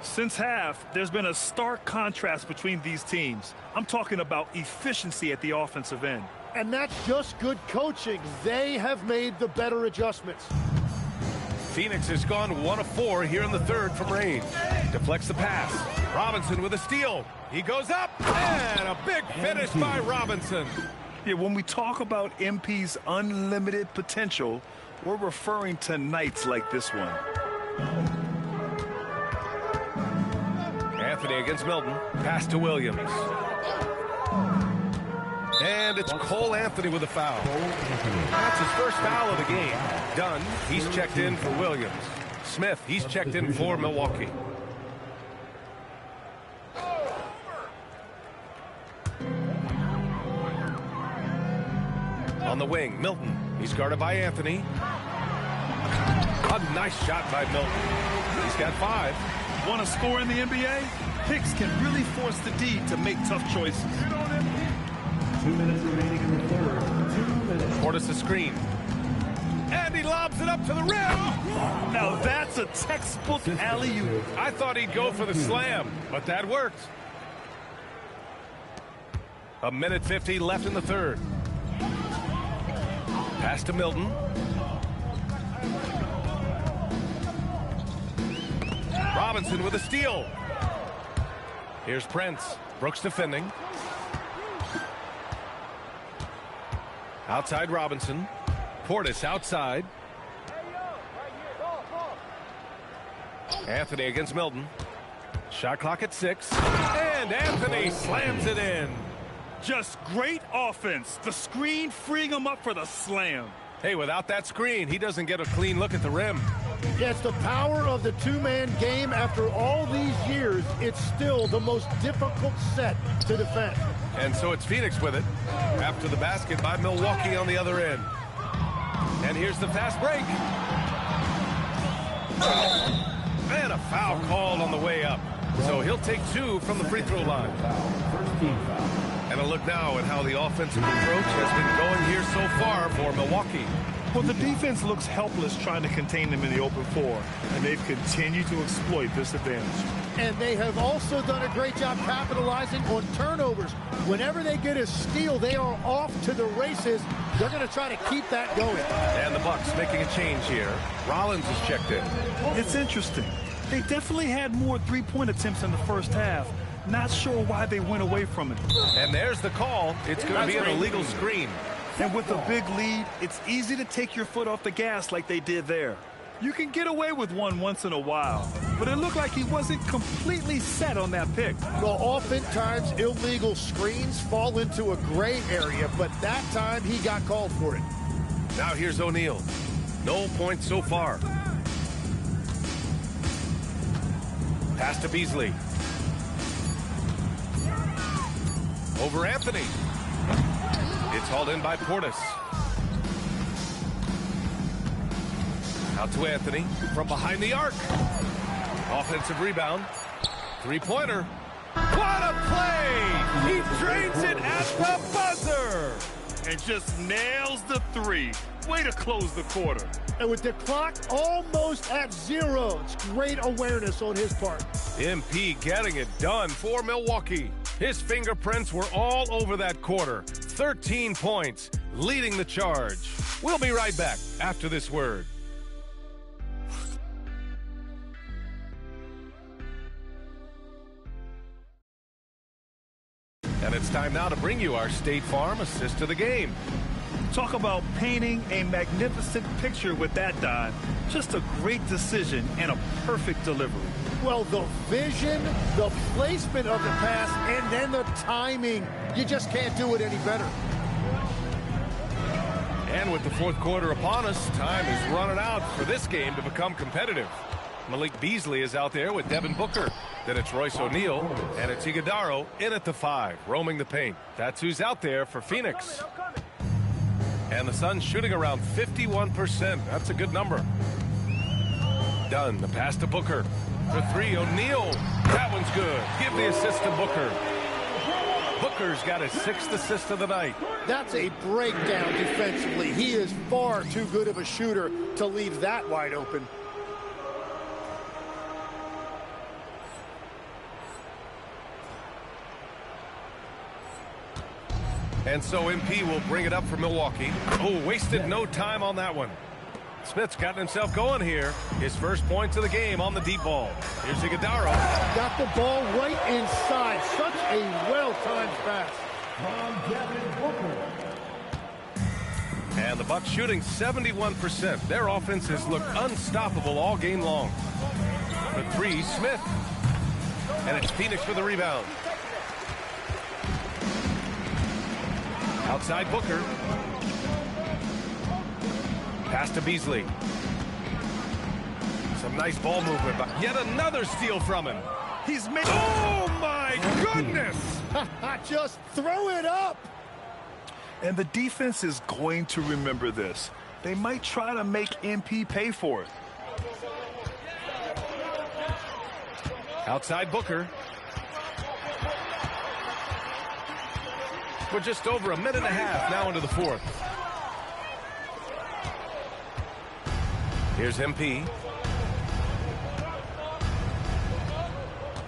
Since half, there's been a stark contrast between these teams. I'm talking about efficiency at the offensive end. And that's just good coaching. They have made the better adjustments. Phoenix has gone 1 of 4 here in the third from range. Deflects the pass. Robinson with a steal. He goes up, and a big finish by Robinson. Yeah, when we talk about MP's unlimited potential, we're referring to nights like this one. Anthony against Milton. Pass to Williams. And it's Cole Anthony with a foul. That's his first foul of the game. Dunn, he's checked in for Williams. Smith, he's checked in for Milwaukee. On the wing, Milton. He's guarded by Anthony. A nice shot by Milton. He's got 5. Want to score in the NBA? Picks can really force the D to make tough choices. 2 minutes remaining in the third. 2 minutes. Portis the screen. And he lobs it up to the rim. Now that's a textbook alley-oop. I thought he'd go for the slam, but that worked. 1:50 left in the third. Pass to Milton. Robinson with a steal. Here's Prince. Brooks defending. Outside Robinson. Portis outside. Anthony against Milton. Shot clock at 6. And Anthony slams it in. Just great offense. The screen freeing him up for the slam. Hey, without that screen, he doesn't get a clean look at the rim. Yeah, it's the power of the two-man game. After all these years, it's still the most difficult set to defend. And so it's Phoenix with it after the basket by Milwaukee on the other end. And here's the fast break. And a foul called on the way up. So he'll take 2 from the free throw line. First team foul. And a look now at how the offensive approach has been going here so far for Milwaukee. Well, the defense looks helpless trying to contain them in the open floor, and they've continued to exploit this advantage. And they have also done a great job capitalizing on turnovers. Whenever they get a steal, they are off to the races. They're going to try to keep that going. And the Bucks making a change here. Rollins is checked in. It's interesting. They definitely had more three-point attempts in the first half. Not sure why they went away from it. And there's the call. It's going to be an illegal screen. And with a big lead, it's easy to take your foot off the gas like they did there. You can get away with one once in a while, but it looked like he wasn't completely set on that pick. Well, oftentimes illegal screens fall into a gray area, but that time he got called for it. Now here's O'Neal. No points so far. Pass to Beasley. Over Anthony. It's hauled in by Portis. Out to Anthony from behind the arc. Offensive rebound. Three-pointer. What a play! He drains it at the buzzer! And just nails the 3. Way to close the quarter. And with the clock almost at 0, it's great awareness on his part. MP getting it done for Milwaukee. His fingerprints were all over that quarter. 13 points, leading the charge. We'll be right back after this word. And it's time now to bring you our State Farm assist to the game. Talk about painting a magnificent picture with that dive. Just a great decision and a perfect delivery. Well, the vision, the placement of the pass, and then the timing. You just can't do it any better. And with the fourth quarter upon us, time is running out for this game to become competitive. Malik Beasley is out there with Devin Booker. Then it's Royce O'Neal, and it's Iguodaro in at the 5, roaming the paint. That's who's out there for Phoenix. And the Suns shooting around 51%. That's a good number. Dunn, the pass to Booker. For 3, O'Neal. That one's good. Give the assist to Booker. Booker's got his 6th assist of the night. That's a breakdown defensively. He is far too good of a shooter to leave that wide open. And so MP will bring it up for Milwaukee. Oh, wasted no time on that one. Smith's gotten himself going here. His first points of the game on the deep ball. Here's Iguodaro. Got the ball right inside. Such a well-timed pass. And the Bucks shooting 71%. Their offenses look unstoppable all game long. For three, Smith. And it's Phoenix for the rebound. Outside Booker. Pass to Beasley. Some nice ball movement, but yet another steal from him. He's made. Oh my goodness! Just throw it up. And the defense is going to remember this. They might try to make MP pay for it. Outside Booker. We're just over a minute and a half now into the fourth. Here's MP.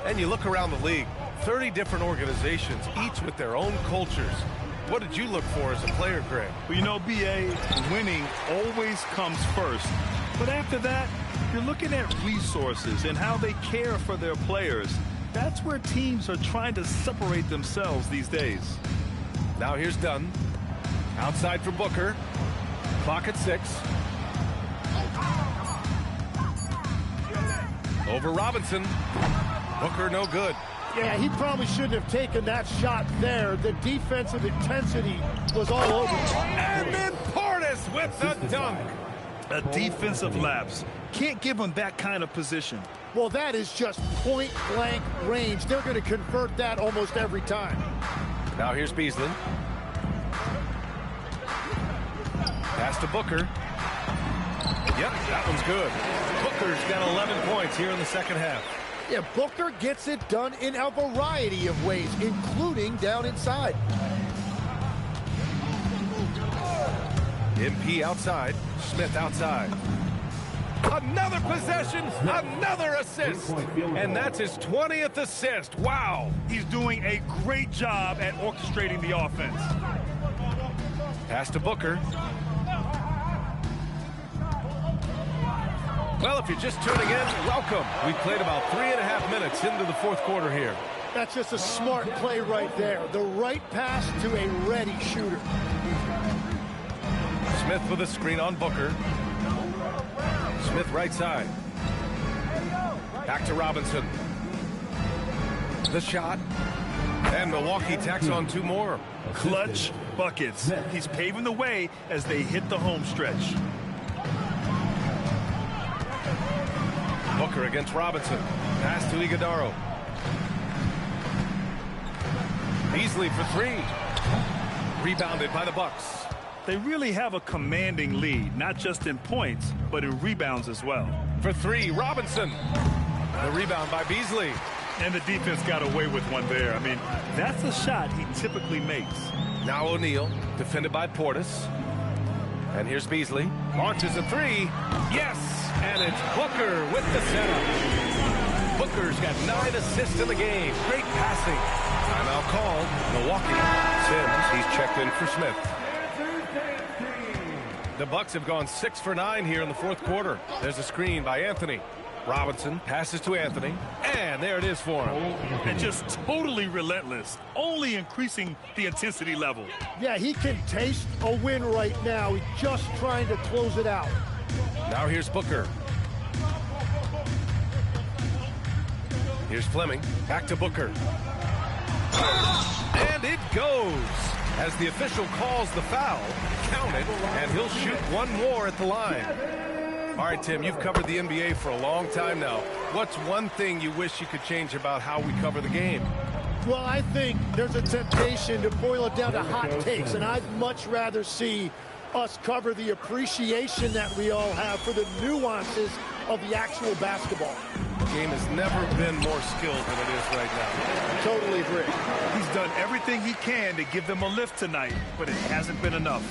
And you look around the league, 30 different organizations, each with their own cultures. What did you look for as a player, Greg? Well, you know, BA, winning always comes first. But after that, you're looking at resources and how they care for their players. That's where teams are trying to separate themselves these days. Now here's Dunn. Outside for Booker. Clock at 6. Over Robinson. Booker no good. Yeah, he probably shouldn't have taken that shot there. The defensive intensity was all over. And then Portis with the dunk. A defensive lapse. Can't give him that kind of position. Well, that is just point-blank range. They're going to convert that almost every time. Now here's Beasley. Pass to Booker. Yep, that one's good. Booker's got 11 points here in the second half. Yeah, Booker gets it done in a variety of ways, including down inside. MP outside. Smith outside. Another possession, another assist. And that's his 20th assist. Wow. He's doing a great job at orchestrating the offense. Pass to Booker. Well, if you're just tuning in, welcome. We've played about 3.5 minutes into the fourth quarter here. That's just a smart play right there. The right pass to a ready shooter. Smith with a screen on Booker. Smith right side. Back to Robinson. The shot. And Milwaukee tacks on 2 more. Clutch buckets. He's paving the way as they hit the home stretch. Booker against Robinson. Pass to Iguodaro. Beasley for 3. Rebounded by the Bucks. They really have a commanding lead, not just in points, but in rebounds as well. For 3, Robinson. The rebound by Beasley. And the defense got away with one there. I mean, that's a shot he typically makes. Now O'Neal, defended by Portis. And here's Beasley. Launches a 3. Yes! And it's Booker with the setup. Booker's got 9 assists in the game. Great passing. Timeout called. Milwaukee. Sims, he's checked in for Smith. The Bucks have gone 6 for 9 here in the fourth quarter. There's a screen by Anthony. Robinson passes to Anthony. And there it is for him. And just totally relentless. Only increasing the intensity level. Yeah, he can taste a win right now. He's just trying to close it out. Now here's Booker. Here's Fleming. Back to Booker. And it goes. As the official calls the foul, counted, and he'll shoot 1 more at the line. All right, Tim, you've covered the NBA for a long time now. What's one thing you wish you could change about how we cover the game? Well, I think there's a temptation to boil it down to hot takes, and I'd much rather see us cover the appreciation that we all have for the nuances of the actual basketball. The game has never been more skilled than it is right now. Totally agree. He's done everything he can to give them a lift tonight, but it hasn't been enough.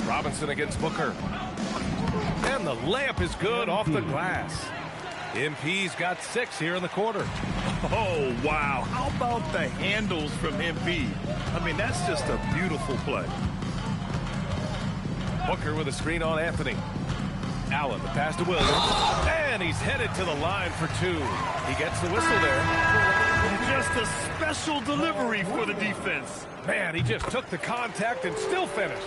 Robinson against Booker. And the layup is good off the glass. MP's got 6 here in the quarter. Oh, wow. How about the handles from MP? I mean, that's just a beautiful play. Booker with a screen on Anthony. Allen, the pass to Williams. And he's headed to the line for two. He gets the whistle there. Just a special delivery for the defense. Man, he just took the contact and still finished.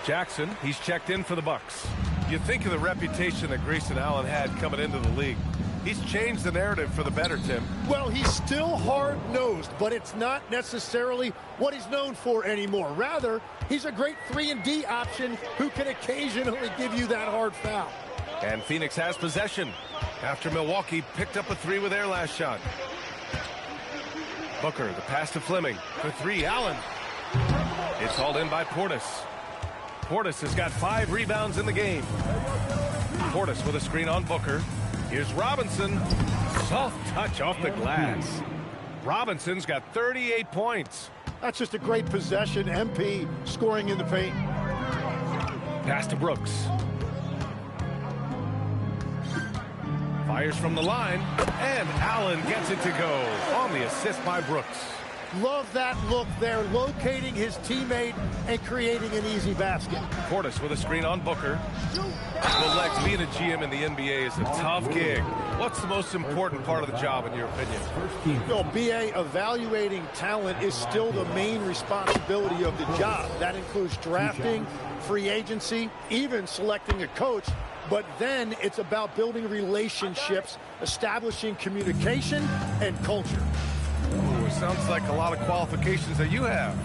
Jackson, he's checked in for the Bucks. You think of the reputation that Grayson Allen had coming into the league. He's changed the narrative for the better, Tim. Well, he's still hard-nosed, but it's not necessarily what he's known for anymore. Rather, he's a great 3-and-D option who can occasionally give you that hard foul. And Phoenix has possession after Milwaukee picked up a three with their last shot. Booker, the pass to Fleming. For three, Allen. It's hauled in by Portis. Portis has got 5 rebounds in the game. Portis with a screen on Booker. Here's Robinson. Soft touch off the glass. Robinson's got 38 points. That's just a great possession. MP scoring in the paint. Pass to Brooks. Fires from the line, and Allen gets it to go on the assist by Brooks. Love that look there, locating his teammate and creating an easy basket. Portis with a screen on Booker. Well, Lex, being a GM in the NBA is a tough gig. What's the most important part of the job, in your opinion? No, BA, evaluating talent is still the main responsibility of the job. That includes drafting, free agency, even selecting a coach. But then it's about building relationships, establishing communication and culture. Ooh, it sounds like a lot of qualifications that you have.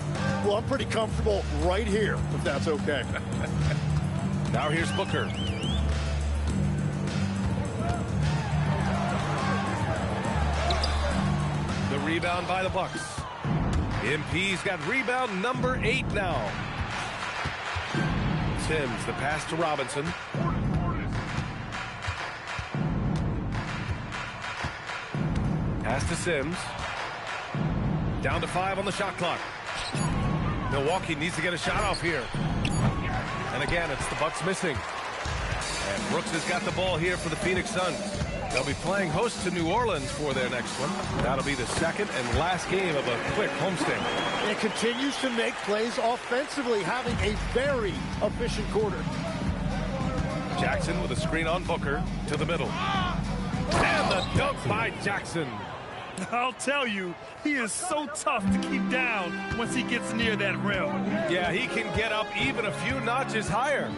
Well, I'm pretty comfortable right here, if that's okay. Now here's Booker. The rebound by the Bucks. MP's got rebound number 8 now. Sims, the pass to Robinson. Pass to Sims. Down to 5 on the shot clock. Milwaukee needs to get a shot off here. And again, it's the Bucks missing. And Brooks has got the ball here for the Phoenix Suns. They'll be playing host to New Orleans for their next one. That'll be the second and last game of a quick homestand. It continues to make plays offensively, having a very efficient quarter. Jackson with a screen on Booker to the middle. And the dunk by Jackson. I'll tell you, he is so tough to keep down once he gets near that rim. Yeah, he can get up even a few notches higher.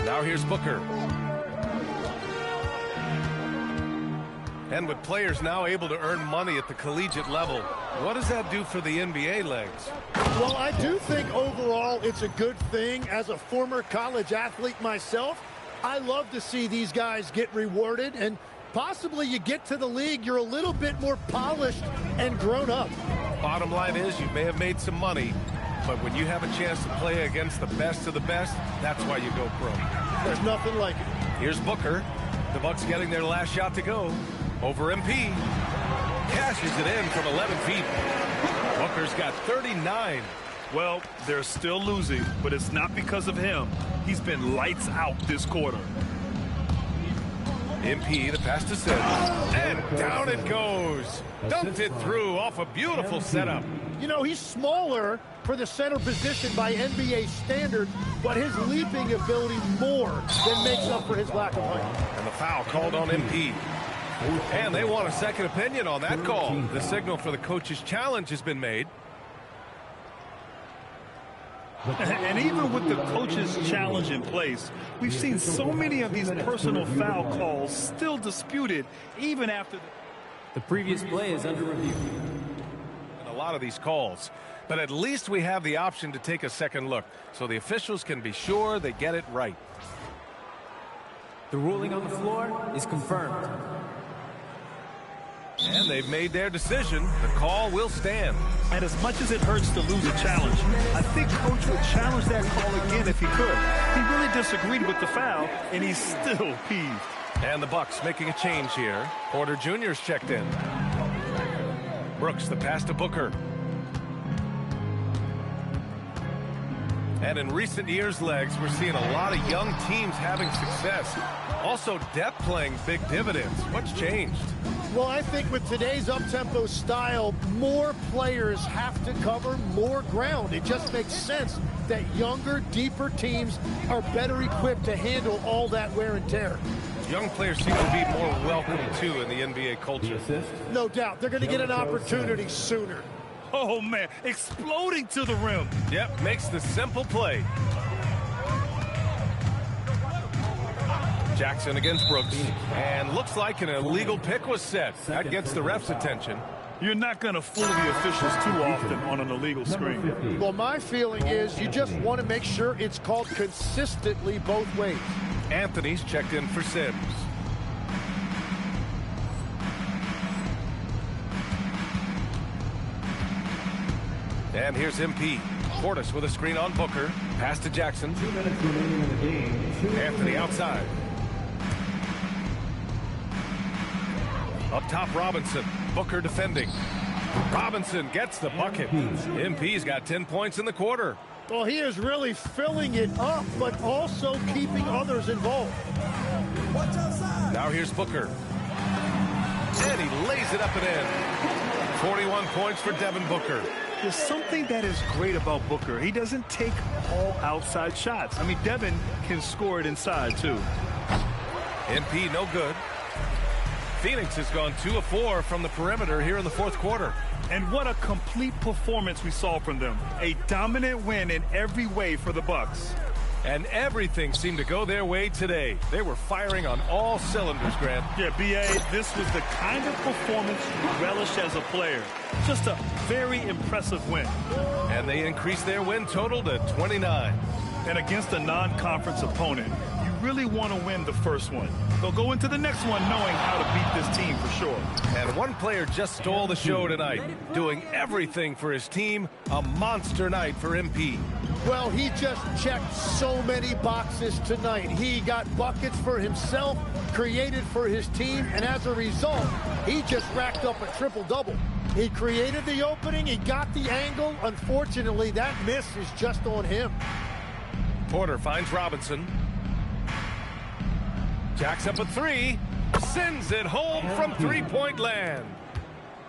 Now here's Booker. And with players now able to earn money at the collegiate level, what does that do for the NBA legs? Well, I do think overall it's a good thing. As a former college athlete myself, I love to see these guys get rewarded, and possibly you get to the league, you're a little bit more polished and grown up. Bottom line is you may have made some money, but when you have a chance to play against the best of the best, that's why you go pro. There's nothing like it. Here's Booker. The Bucks getting their last shot to go. Over MP. Cashes it in from 11 feet. Booker's got 39. Well, they're still losing, but it's not because of him. He's been lights out this quarter. MP, the pass to Sims. And down it goes. Dumped it through off a beautiful setup. You know, he's smaller for the center position by NBA standard, but his leaping ability more than makes up for his lack of height. And the foul called on MP. And they want a second opinion on that call. The signal for the coach's challenge has been made. And even with the coach's challenge in place, we've seen so many of these personal foul calls still disputed even after the previous play is under review. And a lot of these calls, but at least we have the option to take a second look so the officials can be sure they get it right. The ruling on the floor is confirmed. And they've made their decision. The call will stand. And as much as it hurts to lose a challenge, I think Coach would challenge that call again if he could. He really disagreed with the foul, and he's still peeved. And the Bucks making a change here. Porter Jr.'s checked in. Brooks, the pass to Booker. And in recent years, Legs, we're seeing a lot of young teams having success. Also, depth playing big dividends. What's changed? Well, I think with today's up-tempo style, more players have to cover more ground. It just makes sense that younger, deeper teams are better equipped to handle all that wear and tear. Young players seem to be more welcome, too, in the NBA culture. No doubt. They're going to get an opportunity sooner. Oh, man. Exploding to the rim. Yep, makes the simple play. Jackson against Brooks. And looks like an illegal pick was set. That gets the ref's attention. You're not going to fool the officials too often on an illegal screen. Well, my feeling is you just want to make sure it's called consistently both ways. Anthony's checked in for Sims. And here's MP. Portis with a screen on Booker. Pass to Jackson. 2 minutes remaining in the game. Anthony outside. Up top, Robinson. Booker defending. Robinson gets the bucket. MP's got 10 points in the quarter. Well, he is really filling it up, but also keeping others involved. Now here's Booker. And he lays it up and in. 41 points for Devin Booker. There's something that is great about Booker. He doesn't take all outside shots. I mean, Devin can score it inside, too. MP no good. Phoenix has gone 2 of 4 from the perimeter here in the fourth quarter. And what a complete performance we saw from them. A dominant win in every way for the Bucks. And everything seemed to go their way today. They were firing on all cylinders, Grant. Yeah, B.A., this was the kind of performance you relish as a player. Just a very impressive win. And they increased their win total to 29. And against a non-conference opponent, you really want to win the first one. They'll go into the next one knowing how to beat this team for sure. And one player just stole the show tonight, doing everything for his team. A monster night for MP. Well, he just checked so many boxes tonight. He got buckets for himself, created for his team, and as a result, he just racked up a triple-double. He created the opening, he got the angle. Unfortunately, that miss is just on him. Porter finds Robinson. Jacks up a 3. Sends it home from three-point land.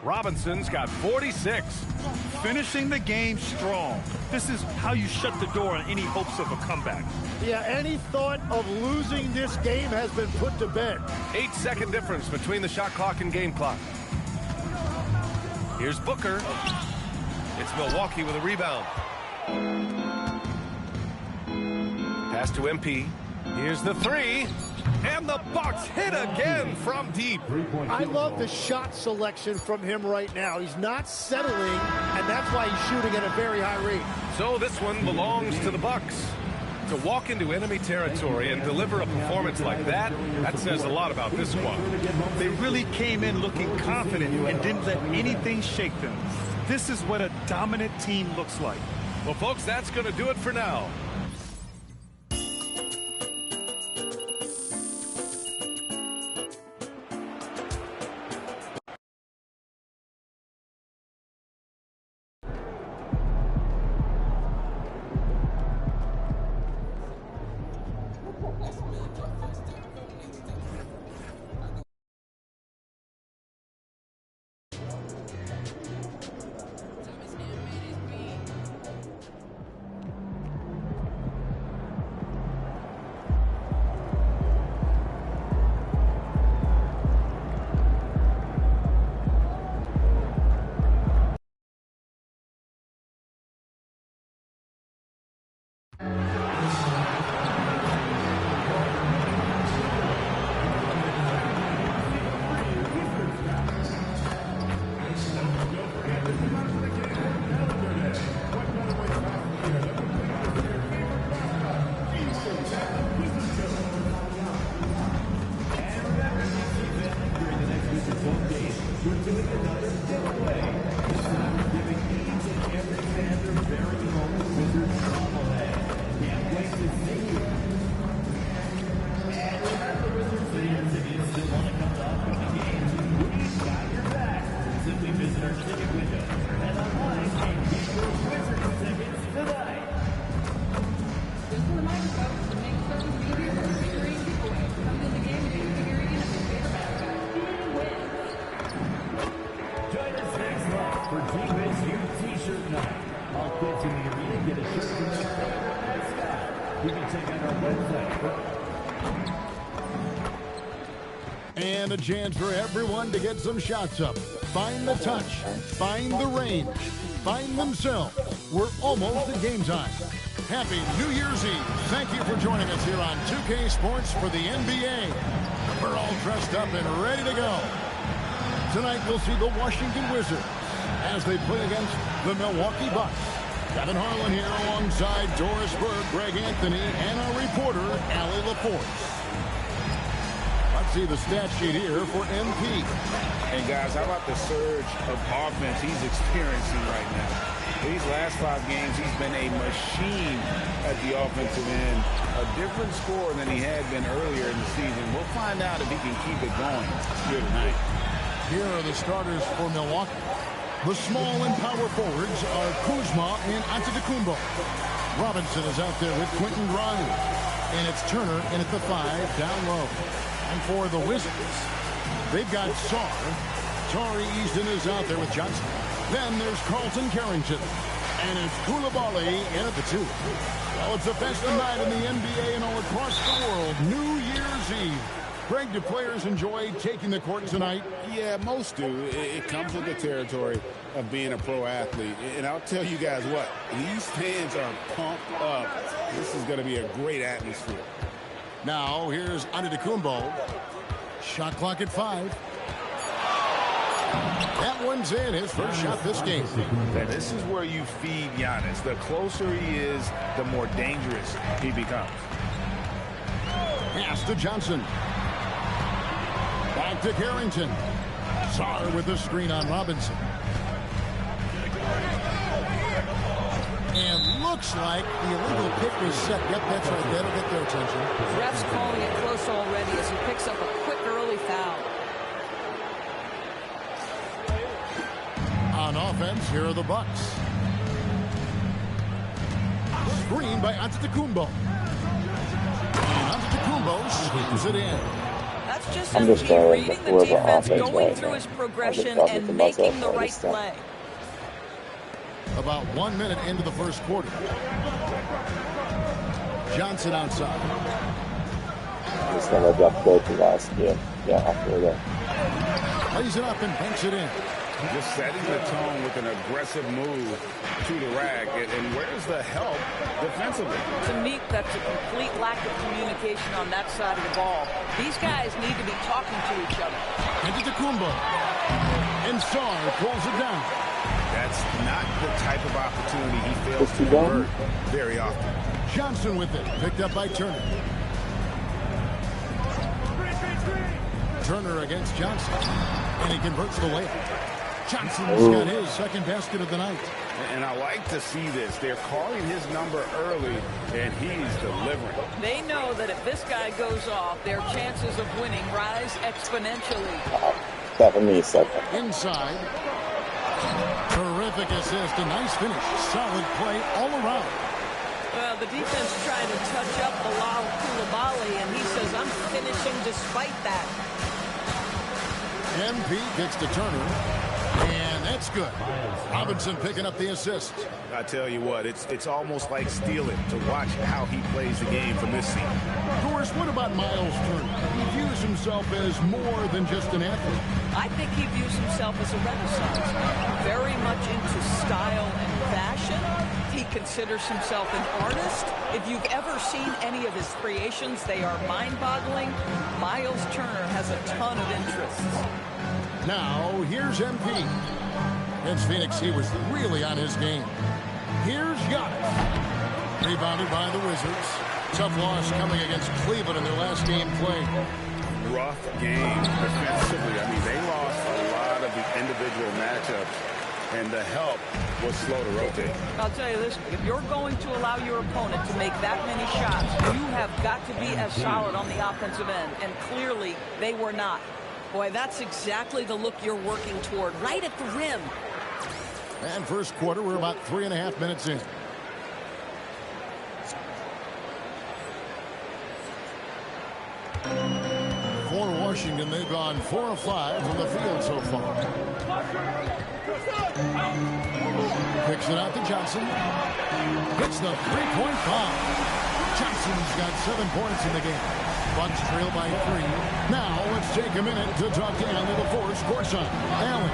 Robinson's got 46. Finishing the game strong. This is how you shut the door on any hopes of a comeback. Yeah, any thought of losing this game has been put to bed. 8-second difference between the shot clock and game clock. Here's Booker. It's Milwaukee with a rebound. Pass to MP. Here's the 3. And the Bucks hit again from deep. I love the shot selection from him right now. He's not settling, and that's why he's shooting at a very high rate. So this one belongs to the Bucks. To walk into enemy territory and deliver a performance like that, that says a lot about this squad. They really came in looking confident and didn't let anything shake them. This is what a dominant team looks like. Well, folks, that's going to do it for now. for Defense U T-shirt night. All kids in the arena get a shirt from their staff. You can check out our website. And a chance for everyone to get some shots up. Find the touch. Find the range. Find themselves. We're almost at game time. Happy New Year's Eve. Thank you for joining us here on 2K Sports for the NBA. We're all dressed up and ready to go. Tonight we'll see the Washington Wizards as they play against the Milwaukee Bucks. Kevin Harlan here alongside Doris Burke, Greg Anthony, and our reporter, Allie LaForce. Let's see the stat sheet here for MP. And guys, how about the surge of offense he's experiencing right now? These last 5 games, he's been a machine at the offensive end. A different score than he had been earlier in the season. We'll find out if he can keep it going here tonight. Here are the starters for Milwaukee. The small and power forwards are Kuzma and Antetokounmpo. Robinson is out there with Quentin Grimes. And it's Turner in at the 5 down low. And for the Wizards, they've got Sarr. Tari Easton is out there with Johnson. Then there's Carlton Carrington. And it's Koulibaly in at the 2. Well, it's the best night in the NBA and all across the world. New Year's Eve. Greg, do players enjoy taking the court tonight? Yeah, most do. It comes with the territory of being a pro athlete. And I'll tell you guys what, these fans are pumped up. This is going to be a great atmosphere. Now, here's Antetokounmpo. Shot clock at 5. That one's in, his first shot this game. And this is where you feed Giannis. The closer he is, the more dangerous he becomes. Pass to Johnson. Back to Carrington. Sarr with the screen on Robinson. And looks like the illegal pick was set. Yep, that's right. That'll get their attention. Ref's calling it close already as he picks up a quick early foul. On offense, here are the Bucks. Screen by Antetokounmpo. And Antetokounmpo squeezes it in. That's just MG reading the defense, going through his progression, and making the right play. About 1 minute into the first quarter. Johnson outside. Just gonna drop go to last game. Yeah, after that. Lays it up and banks it in. Just setting the tone with an aggressive move to the rack. And where's the help defensively? To me, that's a complete lack of communication on that side of the ball. These guys need to be talking to each other. Antetokounmpo. And Sarr pulls it down. That's not the type of opportunity he fails to convert very often. Johnson with it. Picked up by Turner. Turner against Johnson. And he converts the layup. Johnson's got his second basket of the night. And I like to see this. They're calling his number early, and he's delivering. They know that if this guy goes off, their chances of winning rise exponentially. 7 seconds. Inside. Terrific assist. A nice finish. Solid play all around. Well, the defense trying to touch up Bilal Koulibaly, and he says, I'm finishing despite that. MP gets to Turner. And that's good. Robinson picking up the assist. I tell you what, it's almost like stealing to watch how he plays the game from this seat. Of course, what about Miles Turner? He views himself as more than just an athlete. I think he views himself as a renaissance. Very much into style and fashion. He considers himself an artist. If you've ever seen any of his creations, they are mind-boggling. Miles Turner has a ton of interests. Now, here's MP. Against Phoenix, he was really on his game. Here's Giannis. Rebounded by the Wizards. Tough loss coming against Cleveland in their last game played. Rough game defensively. I mean, they lost a lot of the individual matchups, and the help was slow to rotate. I'll tell you this, if you're going to allow your opponent to make that many shots, you have got to be as solid on the offensive end, and clearly they were not. Boy, that's exactly the look you're working toward, right at the rim. And first quarter, we're about 3.5 minutes in. For Washington, they've gone 4 of 5 from the field so far. Kicks it out to Johnson. Hits the three-point bomb. Johnson's got 7 points in the game. Bucks trail by 3. Now let's take a minute to talk to Allen before courtside. Allen.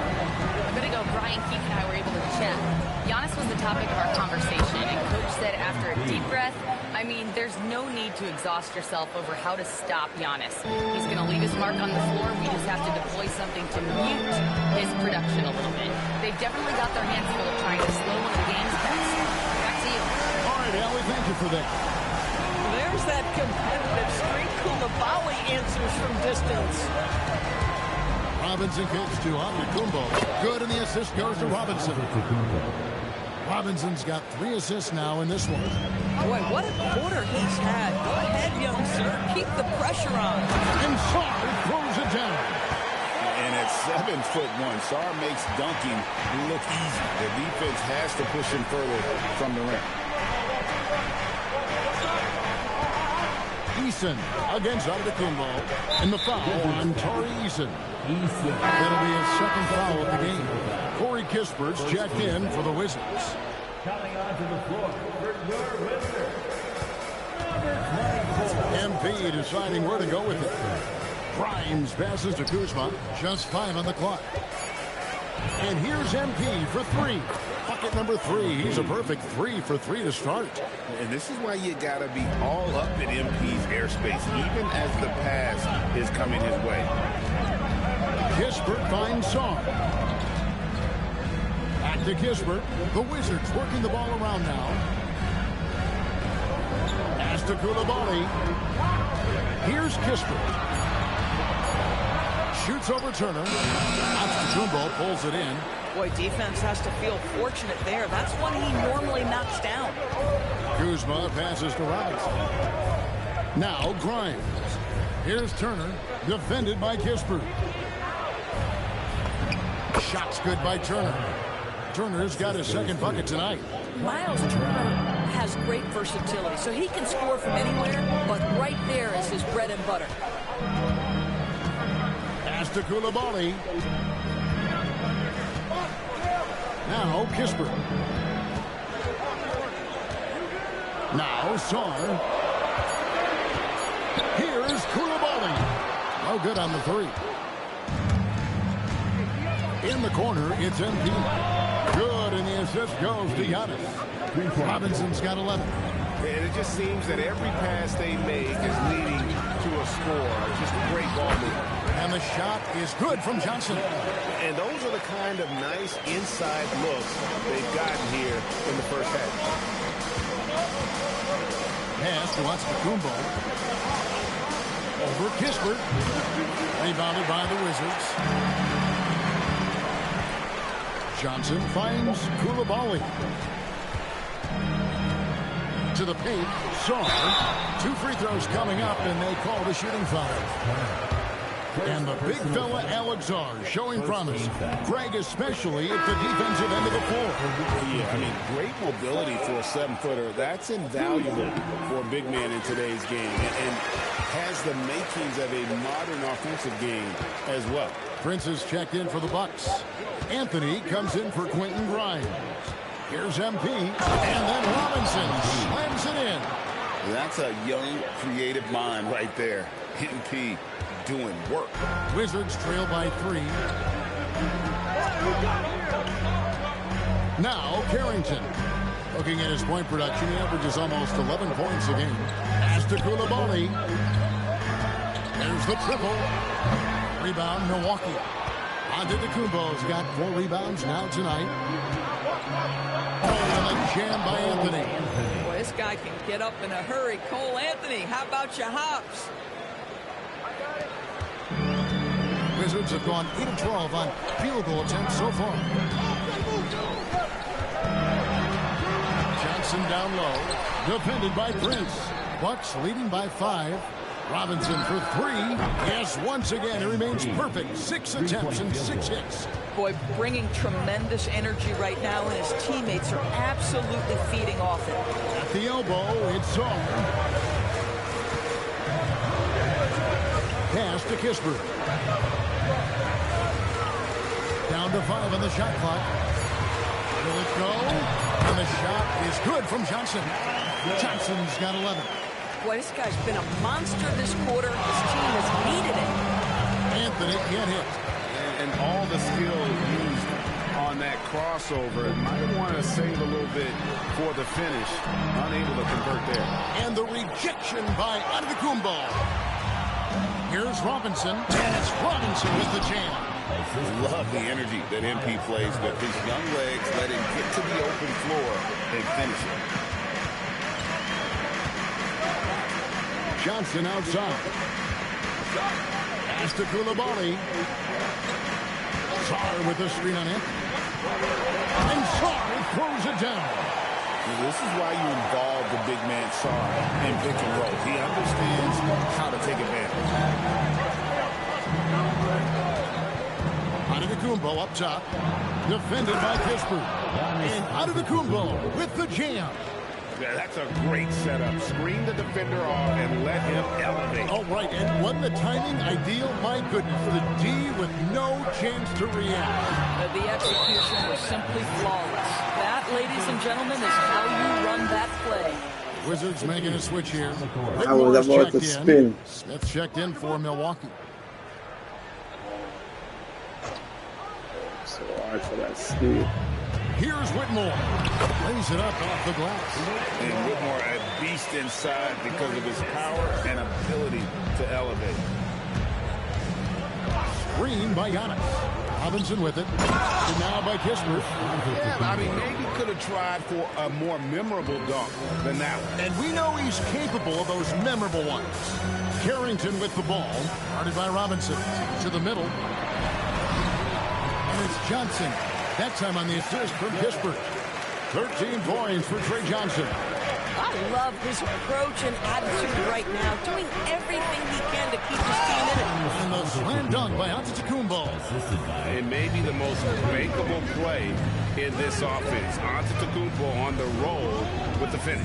I'm going to go. Brian Keefe and I were able to chat. Giannis was the topic of our conversation, and Coach said after a deep breath, I mean, there's no need to exhaust yourself over how to stop Giannis. He's going to leave his mark on the floor. We just have to deploy something to mute his production a little bit. They've definitely got their hands full of trying to slow one of the game's best. Back to you. All right, Allie, thank you for that. There's that competitive streak. Koulibaly answers from distance. Robinson kicks to Antetokounmpo. Good, and the assist goes to Robinson. Robinson's got 3 assists now in this one. Boy, what a quarter he's had. Go ahead, young sir. Keep the pressure on. And Sarr throws it down. And at 7'1", Sarr makes dunking look easy. The defense has to push him further from the rim. Eason against Antetokounmpo. And the foul on Tari Eason. That'll be his second foul of the game. Corey Kispert's checked in for the Wizards. Coming onto the floor for your Wizards. MP deciding where to go with it. Grimes passes to Kuzma. Just 5 on the clock. And here's MP for 3. Bucket number 3. He's a perfect 3 for 3 to start. And this is why you got to be all up in MP's airspace, even as the pass is coming his way. Kispert finds Sarr. Back to Kispert. The Wizards working the ball around now. Pass to Koulibaly. Here's Kispert. Shoots over Turner. Antetokounmpo pulls it in. Boy, defense has to feel fortunate there. That's one he normally knocks down. Kuzma passes to Robinson. Now Grimes. Here's Turner. Defended by Kispert. Shot's good by Turner. Turner's got his second bucket tonight. Miles Turner has great versatility, so he can score from anywhere, but right there is his bread and butter. Pass to Koulibaly. Now Kispert. Now Sarr. Here's Koulibaly. No good on the 3. In the corner, it's MP. Good, and the assist goes to Giannis. Robinson's got 11. And it just seems that every pass they make is leading to a score. Just great ball movement. And the shot is good from Johnson. And those are the kind of nice inside looks they've gotten here in the first half. Pass to Antetokounmpo. Over Kispert. Rebounded by the Wizards. Johnson finds Koulibaly. To the paint, Sarr. 2 free throws coming up, and they call the shooting foul. And the big fella, Alex Sarr, showing promise. Greg, especially at the defensive end of the floor. Yeah, I mean, great mobility for a 7-footer. That's invaluable for a big man in today's game. And has the makings of a modern offensive game as well. Prince is checked in for the Bucks. Anthony comes in for Quentin Grimes. Here's MP, and then Robinson slams it in. That's a young, creative mind right there. MP doing work. Wizards trail by 3. Now Carrington. Looking at his point production, he averages almost 11 points a game. Pass to Koulibaly. There's the triple. Rebound, Milwaukee. Antetokounmpo's got 4 rebounds now tonight. Oh, and a jam by Anthony. Boy, this guy can get up in a hurry. Cole Anthony, how about your hops? Wizards have gone 8 of 12 on field goal attempts so far. Johnson down low. Defended by Prince. Bucks leading by 5. Robinson for 3. Yes, once again, he remains perfect. 6 attempts and 6 hits. Boy, bringing tremendous energy right now, and his teammates are absolutely feeding off it. At the elbow, it's Sarr. Pass to Kispert. Down to 5 on the shot clock. Will it go? And the shot is good from Johnson. Johnson's got 11. Boy, this guy's been a monster this quarter. His team has needed it. Anthony can't hit. And all the skill used on that crossover. Might want to save a little bit for the finish. Unable to convert there. And the rejection by Antetokounmpo. Here's Robinson. And it's Robinson with the jam. Love the energy that MP plays with. His young legs let him get to the open floor and finish it. Johnson outside. Pass to Koulibaly. Sarr with the screen on him. And Sarr throws it down. This is why you involve the big man Sarr in pick and roll. He understands how to take advantage. Antetokounmpo up top. Defended by Kispert. And Antetokounmpo with the jam. Yeah, that's a great setup. Screen the defender off and let him elevate. All right, and wasn't the timing ideal? My goodness, the D with no chance to react. The execution was simply flawless. That, ladies and gentlemen, is how you run that play. Wizards making a switch here. I was about to spin. Smith checked in for Milwaukee. So hard for that speed. Here's Whitmore. Lays it up off the glass. And Whitmore a beast inside because of his power and ability to elevate. Screen by Giannis. Robinson with it. And now by Kispert. Yeah, I mean, maybe could have tried for a more memorable dunk than that one. And we know he's capable of those memorable ones. Carrington with the ball. Guarded by Robinson. To the middle. And it's Johnson. That time on the assist from Kispert. 13 points for Trey Johnson. I love his approach and attitude right now, doing everything he can to keep his team in it. And the slam dunk by Antetokounmpo. It may be the most makeable play in this offense. Antetokounmpo on the roll with the finish.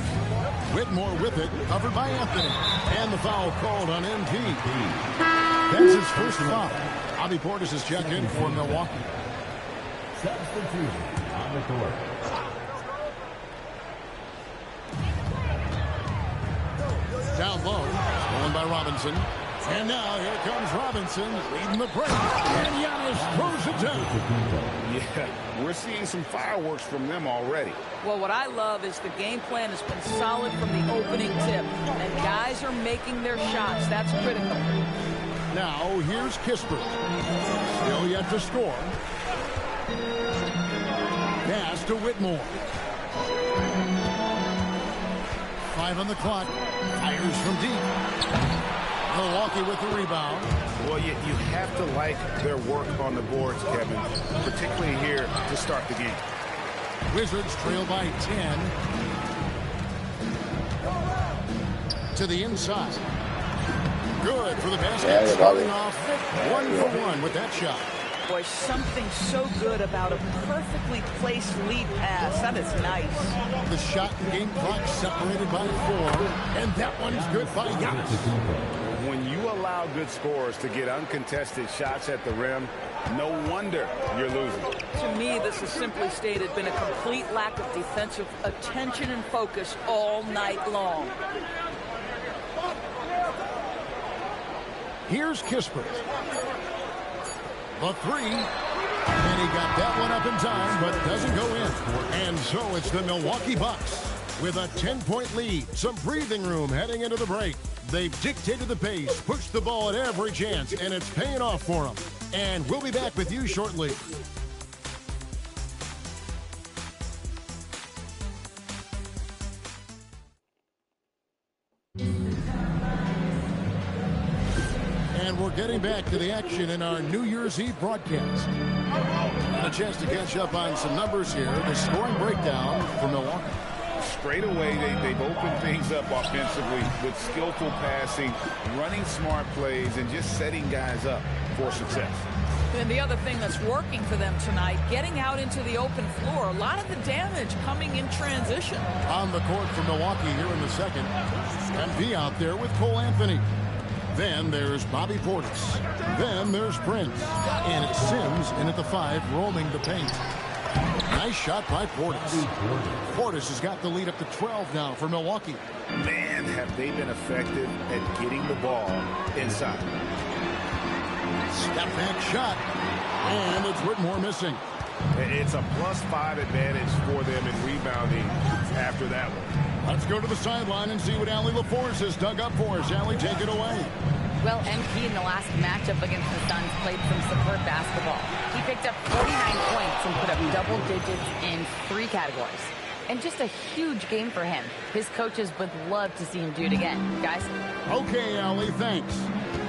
Whitmore with it, covered by Anthony. And the foul called on MP. That's his first foul. Bobby Portis has checked in for Milwaukee. Substitution on the court. Down low, stolen by Robinson. And now here comes Robinson leading the break. And Giannis throws it down. Yeah, we're seeing some fireworks from them already. Well, what I love is the game plan has been solid from the opening tip. And guys are making their shots. That's critical. Now here's Kispert. Still yet to score. Pass to Whitmore. 5 on the clock. Fires from deep. Milwaukee with the rebound. Well, you have to like their work on the boards, Kevin, particularly here to start the game. Wizards trail by 10. To the inside. Good for the basket. Starting off 1-for-1 with that shot. Boy, something so good about a perfectly placed lead pass. That is nice. The shot and game clock separated by 4. And that one's good by Giannis. When you allow good scorers to get uncontested shots at the rim, no wonder you're losing. To me, this has simply stated been a complete lack of defensive attention and focus all night long. Here's Kispert. The 3. And he got that one up in time, but doesn't go in. And so it's the Milwaukee Bucks with a 10-point lead. Some breathing room heading into the break. They've dictated the pace, pushed the ball at every chance, and it's paying off for them. And we'll be back with you shortly. And we're getting back to the action in our New Year's Eve broadcast. And a chance to catch up on some numbers here. The scoring breakdown for Milwaukee. Straight away, they've opened things up offensively with skillful passing, running smart plays, and just setting guys up for success. And the other thing that's working for them tonight, getting out into the open floor. A lot of the damage coming in transition. On the court for Milwaukee here in the second. MV out there with Cole Anthony. Then there's Bobby Portis. Then there's Prince. And it's Sims in at the 5, roaming the paint. Nice shot by Portis. Portis has got the lead up to 12 now for Milwaukee. Man, have they been effective at getting the ball inside. Step back shot. And it's Whitmore missing. It's a +5 advantage for them in rebounding after that one. Let's go to the sideline and see what Allie LaForce has dug up for us. Allie, take it away. Well, MP in the last matchup against the Suns played some superb basketball. He picked up 49 points and put up double digits in 3 categories. And just a huge game for him. His coaches would love to see him do it again. Guys? Okay, Allie, thanks.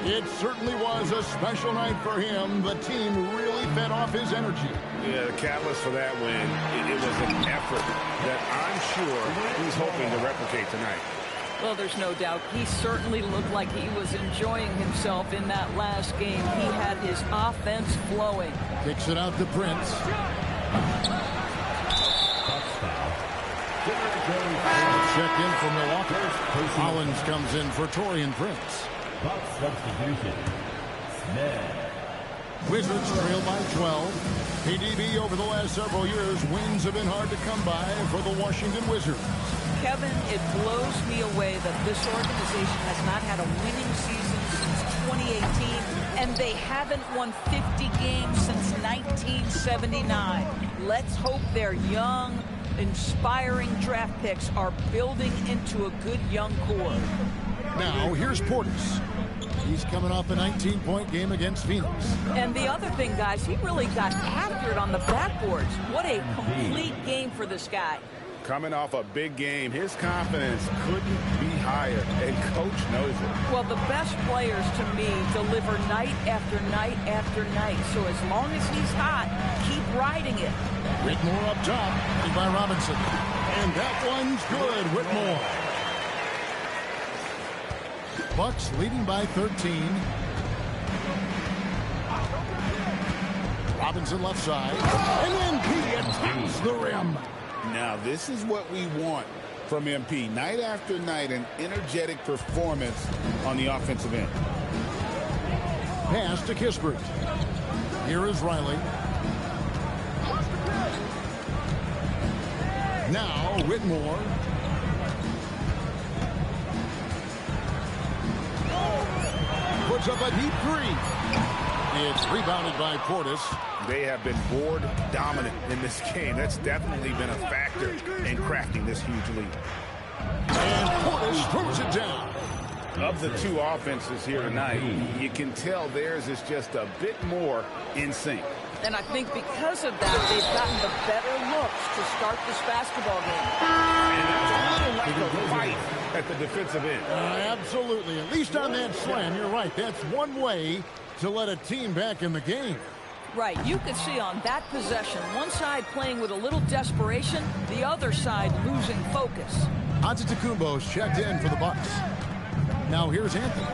It certainly was a special night for him. The team really fed off his energy. Yeah, the catalyst for that win, it was an effort that I'm sure he's hoping to replicate tonight. Well, there's no doubt. He certainly looked like he was enjoying himself in that last game. He had his offense flowing. Kicks it out to Prince. Check in for Milwaukee. Collins comes in for Taurean Prince. Substitution. Wizards trail by 12. PDB over the last several years, wins have been hard to come by for the Washington Wizards. Kevin, it blows me away that this organization has not had a winning season since 2018, and they haven't won 50 games since 1979. Let's hope their young, inspiring draft picks are building into a good young core. Now, here's Portis. He's coming off a 19-point game against Phoenix. And the other thing, guys, he really got after it on the backboards. What a complete game for this guy. Coming off a big game, his confidence couldn't be higher, and Coach knows it. Well, the best players, to me, deliver night after night after night. So as long as he's hot, keep riding it. Whitmore up top, played by Robinson. And that one's good, Whitmore. Bucks leading by 13. Robinson left side. And then he attacks the rim. Now, this is what we want from MP. Night after night, an energetic performance on the offensive end. Pass to Kispert. Here is Riley. Now, Whitmore. Puts up a deep 3. It's rebounded by Portis. They have been board dominant in this game. That's definitely been a factor in crafting this huge lead. And Portis throws it down. Of the two offenses here tonight, you can tell theirs is just a bit more in sync. And I think because of that, they've gotten the better looks to start this basketball game. And that's a little like a fight at the defensive end. Absolutely. At least on that slam, you're right. That's one way to let a team back in the game. Right. You could see on that possession, one side playing with a little desperation, the other side losing focus. Antetokounmpo's checked in for the Bucks. Now here's Anthony.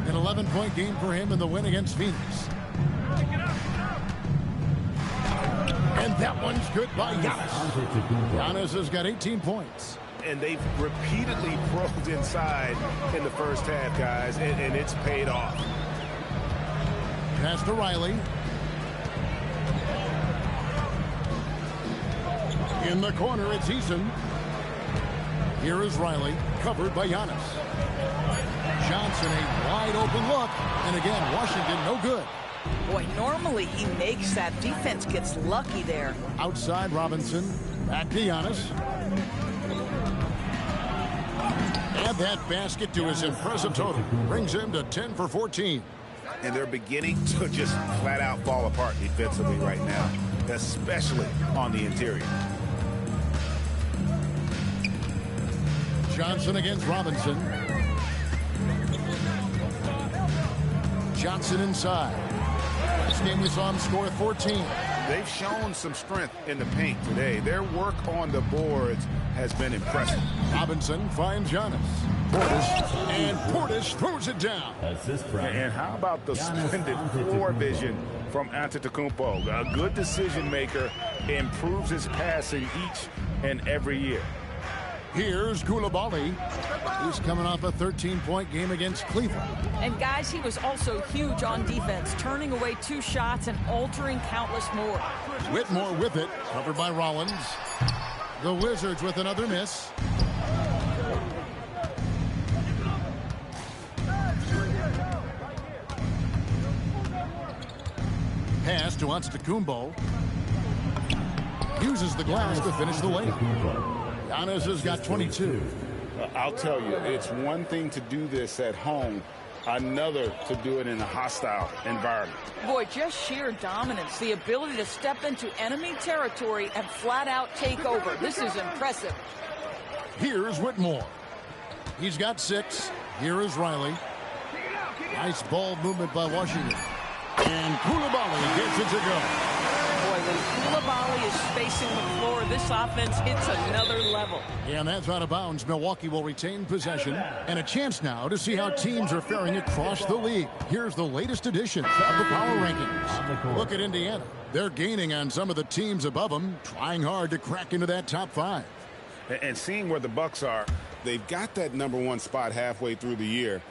An 11-point game for him in the win against Phoenix. And that one's good by Giannis. Giannis has got 18 points. And they've repeatedly probed inside in the first half, guys, and it's paid off. Pass to Riley. In the corner, it's Eason. Here is Riley, covered by Giannis. Johnson, a wide open look. And again, Washington, no good. Boy, normally he makes that. Defense gets lucky there. Outside Robinson. Back to Giannis. Add that basket to his impressive total. Brings him to 10 for 14. And they're beginning to just flat out fall apart defensively right now, especially on the interior. Johnson against Robinson. Johnson inside. Last game we saw him score at 14. They've shown some strength in the paint today. Their work on the boards has been impressive. Robinson finds Giannis. Portis, and Portis throws it down. And how about the splendid floor vision from Antetokounmpo? A good decision maker, improves his passing each and every year. Here's Koulibaly. He's coming off a 13-point game against Cleveland. And guys, he was also huge on defense, turning away 2 shots and altering countless more. Whitmore with it, covered by Rollins. The Wizards with another miss. Pass to Antetokounmpo. Uses the glass to finish the layup. Giannis has got 22. I'll tell you, it's one thing to do this at home, another to do it in a hostile environment. Boy, just sheer dominance, the ability to step into enemy territory and flat out take over. This is impressive. Here's Whitmore. He's got 6. Here is Riley. Nice ball movement by Washington. And Koulibaly gets it to go. Boy, when Koulibaly is spacing the floor, this offense hits another level. And that's out of bounds. Milwaukee will retain possession. And a chance now to see how teams are faring across the league. Here's the latest edition of the Power Rankings. Look at Indiana. They're gaining on some of the teams above them, trying hard to crack into that top 5. And seeing where the Bucks are, they've got that #1 spot halfway through the year.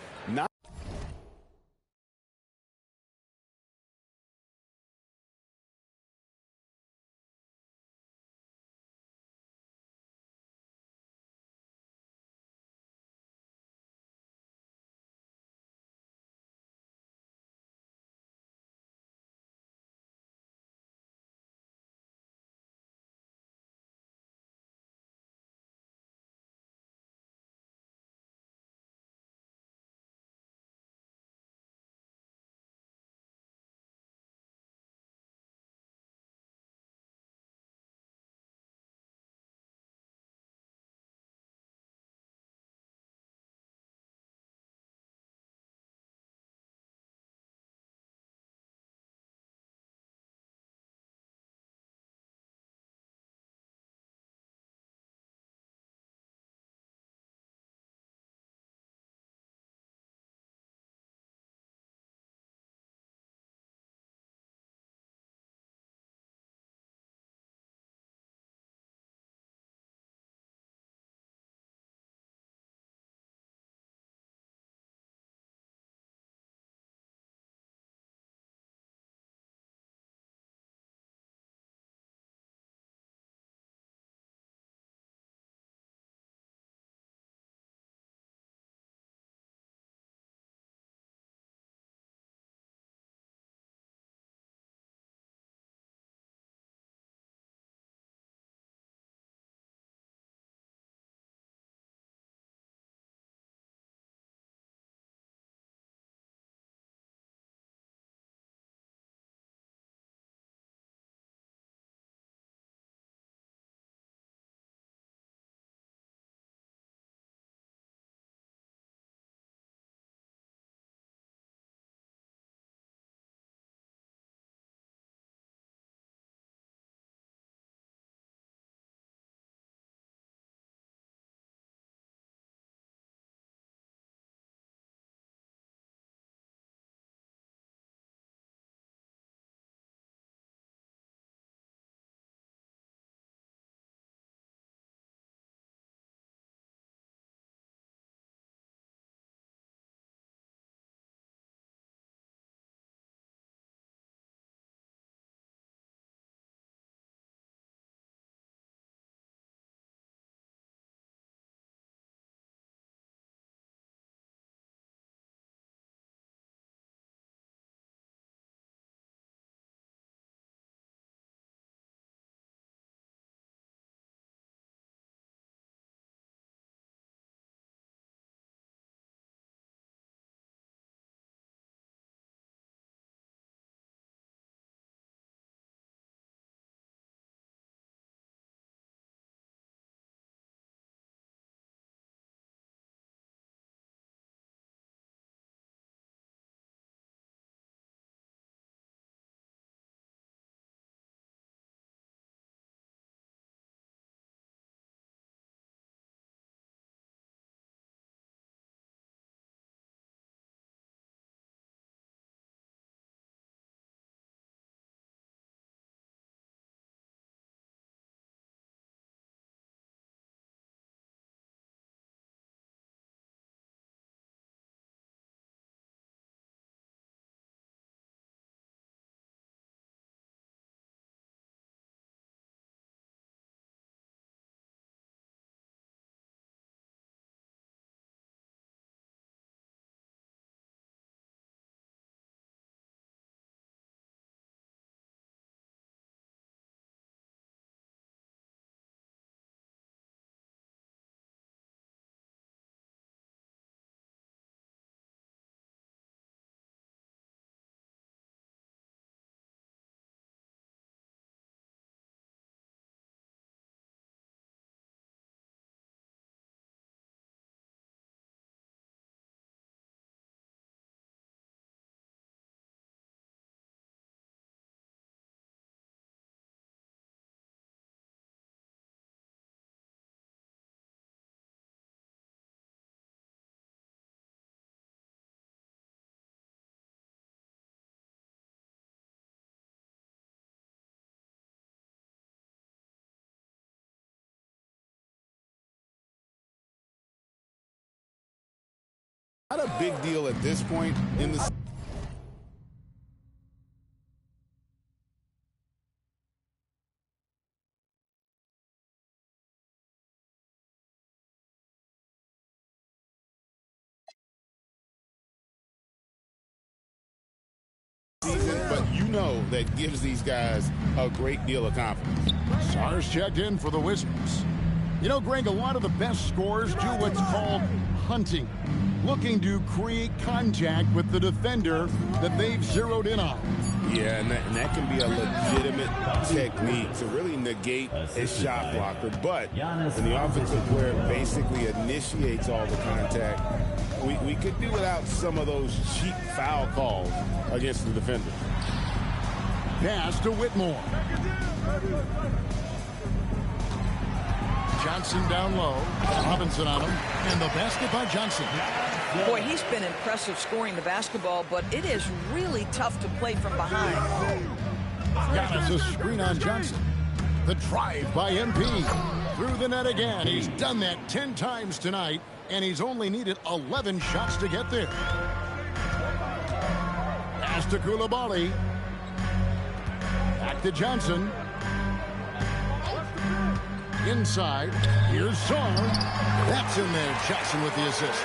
not a big deal at this point in the season, but you know that gives these guys a great deal of confidence. Stars checked in for the Wizards. You know, Greg, a lot of the best scorers do what's called hunting, looking to create contact with the defender that they've zeroed in on. Yeah, and that can be a legitimate technique to really negate a shot blocker. But in the offensive player basically initiates all the contact, we could do without some of those cheap foul calls against the defender. Pass to Whitmore. Johnson down low. Robinson on him. And the basket by Johnson. Boy, he's been impressive scoring the basketball, but it is really tough to play from behind. Giannis a screen on Johnson. The drive by MP. Through the net again. He's done that 10 times tonight, and he's only needed 11 shots to get there. Pass to Koulibaly. Back to Johnson. Inside. Here's Sarr. That's in there. Johnson with the assist.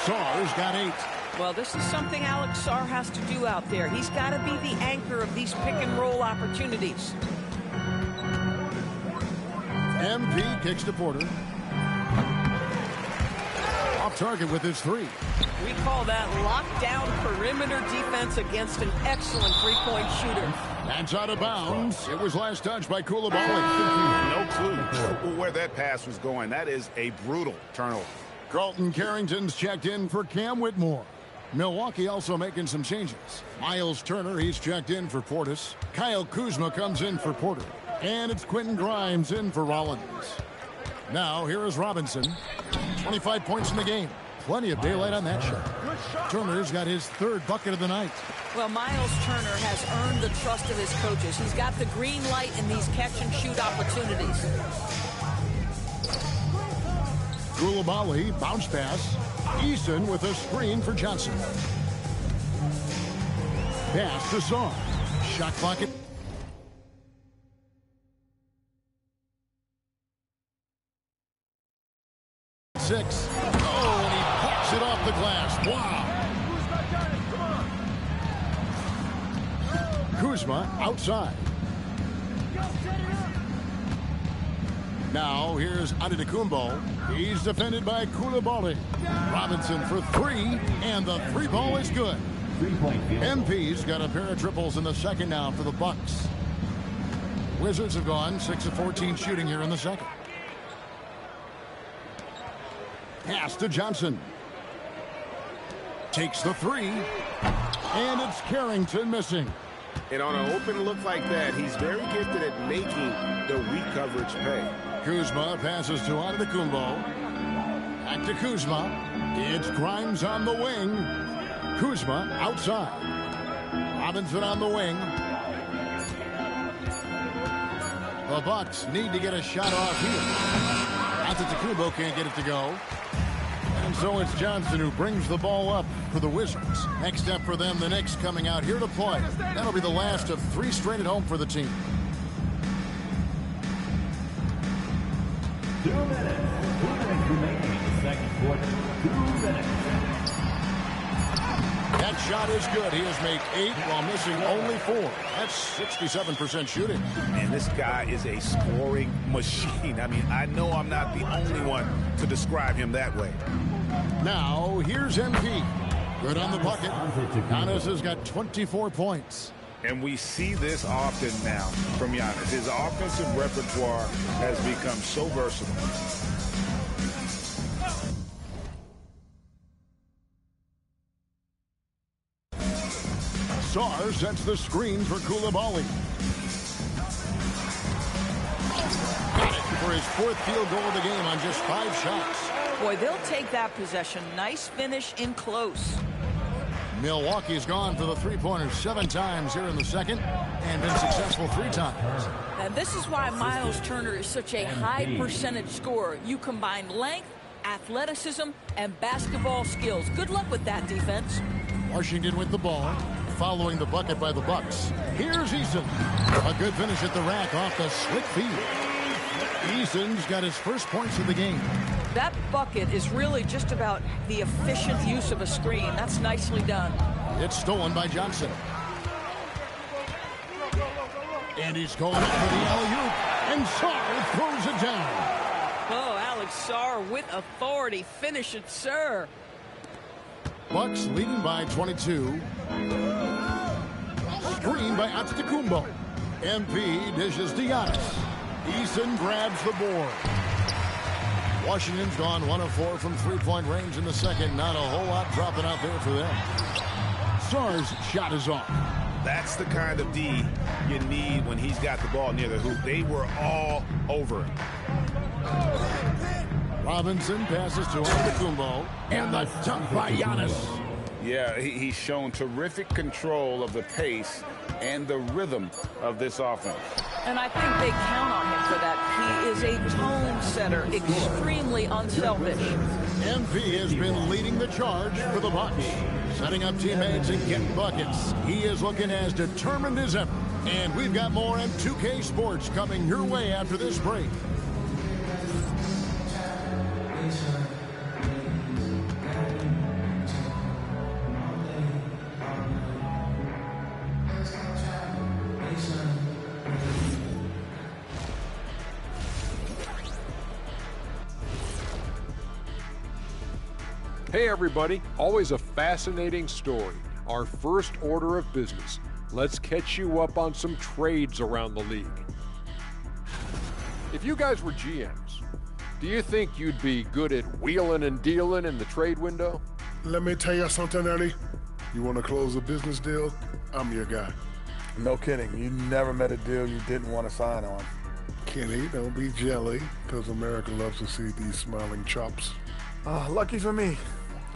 Sarr's got 8. Well, this is something Alex Sarr has to do out there. He's got to be the anchor of these pick-and-roll opportunities. MP kicks to Porter. Off target with his 3. We call that lockdown perimeter defense against an excellent three-point shooter. That's out of bounds. It was last touched by Koulibaly. No clue where that pass was going. That is a brutal turnover. Carlton Carrington's checked in for Cam Whitmore. Milwaukee also making some changes. Miles Turner, he's checked in for Portis. Kyle Kuzma comes in for Porter. And it's Quentin Grimes in for Rollins. Now, here is Robinson. 25 points in the game. Plenty of daylight on that shot. Turner's got his 3rd bucket of the night. Well, Miles Turner has earned the trust of his coaches. He's got the green light in these catch-and-shoot opportunities. Koulibaly, bounce pass. Eason with a screen for Johnson. Pass to Sarr. Shot clock at 6. Oh, and he pops it off the glass. Wow. Kuzma outside. Now here's Antetokounmpo. He's defended by Koulibaly. Robinson for 3, and the 3 ball is good. MP's got a pair of triples in the second now for the Bucks. Wizards have gone 6 of 14 shooting here in the second. Pass to Johnson. Takes the 3, and it's Carrington missing. And on an open look like that, he's very gifted at making the weak coverage pay. Kuzma passes to Antetokounmpo. Back to Kuzma. It's Grimes on the wing. Kuzma outside. Robinson on the wing. The Bucks need to get a shot off here. Antetokounmpo can't get it to go. And so it's Johnson who brings the ball up for the Wizards. Next step for them, the Knicks coming out here to play. That'll be the last of 3 straight at home for the team. 2 minutes. 2 minutes remaining in the second quarter. 2 minutes. That shot is good. He has made 8 while missing only 4. That's 67% shooting. And this guy is a scoring machine. I mean, I know I'm not the only one to describe him that way. Now, here's MP. Good on the bucket. Giannis has got 24 points. And we see this often now from Giannis. His offensive repertoire has become so versatile. Sarr sets the screen for Koulibaly. Got it for his 4th field goal of the game on just 5 shots. Boy, they'll take that possession. Nice finish in close. Milwaukee's gone for the 3-pointers 7 times here in the second and been successful 3 times. And this is why Miles Turner is such a high percentage scorer. You combine length, athleticism, and basketball skills. Good luck with that, defense. Washington with the ball, following the bucket by the Bucks. Here's Eason. A good finish at the rack off the slick feed. Eason's got his first points of the game. That bucket is really just about the efficient use of a screen. That's nicely done. It's stolen by Johnson. And he's going up for the alley-oop. And Sarr throws it down. Oh, Alex Sarr with authority. Finish it, sir. Bucks leading by 22. Screen by Antetokounmpo. MP dishes to Giannis. Eason grabs the board. Washington's gone 1 of 4 from three-point range in the second. Not a whole lot dropping out there for them. Sarr's shot is off. That's the kind of D you need when he's got the ball near the hoop. They were all over him. Robinson passes to Antetokounmpo. And the dunk by Giannis. Yeah, he's shown terrific control of the pace and the rhythm of this offense. And I think they count on him for that. He is a tone setter, extremely unselfish. MP has been leading the charge for the Bucks, setting up teammates and getting buckets. He is looking as determined as ever. And we've got more M2K Sports coming your way after this break. Hey everybody, always a fascinating story. Our first order of business. Let's catch you up on some trades around the league. If you guys were GMs, do you think you'd be good at wheeling and dealing in the trade window? Let me tell you something, Eddie. You want to close a business deal? I'm your guy. No kidding. You never met a deal you didn't want to sign on. Kenny, don't be jelly, because America loves to see these smiling chops. Lucky for me,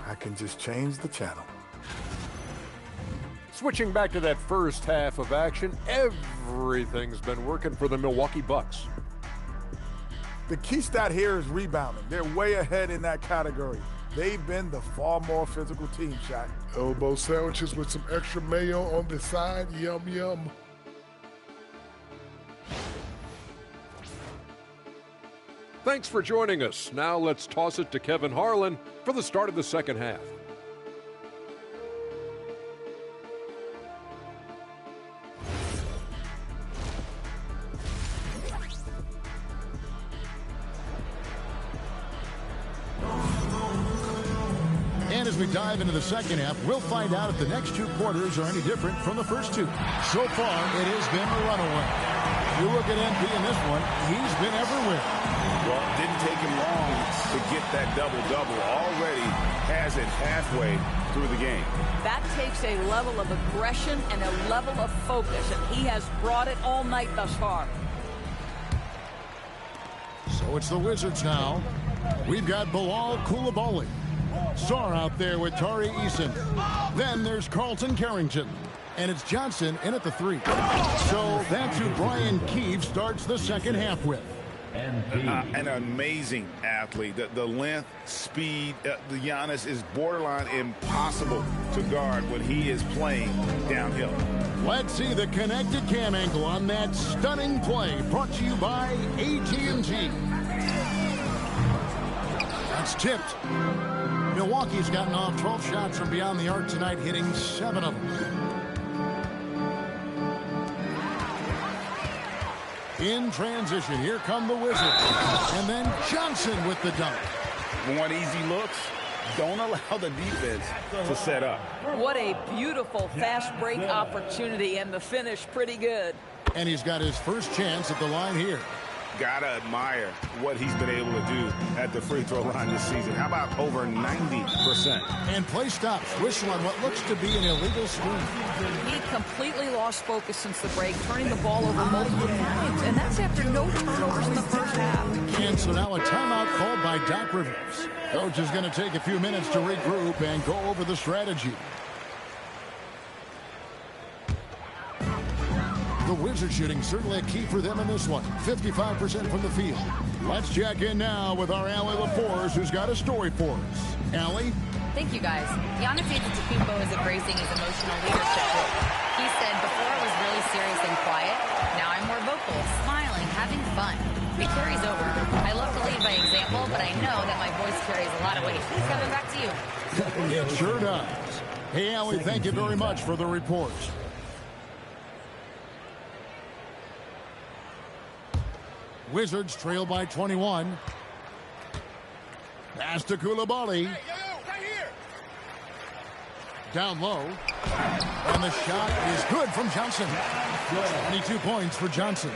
I can just change the channel. Switching back to that first half of action, everything's been working for the Milwaukee Bucks. The key stat here is rebounding. They're way ahead in that category. They've been the far more physical team, Shaq. Elbow sandwiches with some extra mayo on the side. Yum, yum. Thanks for joining us. Now let's toss it to Kevin Harlan for the start of the second half. And as we dive into the second half, we'll find out if the next two quarters are any different from the first two. So far, it has been a runaway. You look at MP in this one, he's been everywhere. Well, it didn't take him long to get that double-double. Already has it halfway through the game. That takes a level of aggression and a level of focus, and he has brought it all night thus far. So it's the Wizards now. We've got Bilal Coulibaly. Sarr out there with Tari Eason. Then there's Carlton Carrington. And it's Johnson in at the 3. So that's who Brian Keefe starts the second half with. An amazing athlete. The length, speed, the Giannis is borderline impossible to guard when he is playing downhill. Let's see the connected cam angle on that stunning play, brought to you by AT&T. That's tipped. Milwaukee's gotten off 12 shots from beyond the arc tonight, hitting 7 of them. In transition, here come the Wizards. And then Johnson with the dunk. Want easy looks? Don't allow the defense to set up. What a beautiful fast break opportunity, and the finish pretty good. And he's got his first chance at the line here. Gotta admire what he's been able to do at the free throw line this season. How about over 90%? And play stops. Whistle on what looks to be an illegal screen. He completely lost focus since the break, turning the ball over multiple times. And that's after no turnovers in the first half. And so now a timeout called by Doc Rivers. Coach is going to take a few minutes to regroup and go over the strategy. The the Wizards shooting certainly a key for them in this one. 55% from the field. Let's check in now with our Allie LaForce, who's got a story for us. Allie? Thank you, guys. Giannis Antetokounmpo is embracing his emotional leadership role. He said, before I was really serious and quiet, now I'm more vocal, smiling, having fun. It carries over. I love to lead by example, but I know that my voice carries a lot of weight. Kevin, back to you. It sure does. Hey, Allie, thank you very much for the report. Wizards trail by 21. Pass to Coulibaly. Down low. And the shot is good from Johnson. 22 points for Johnson.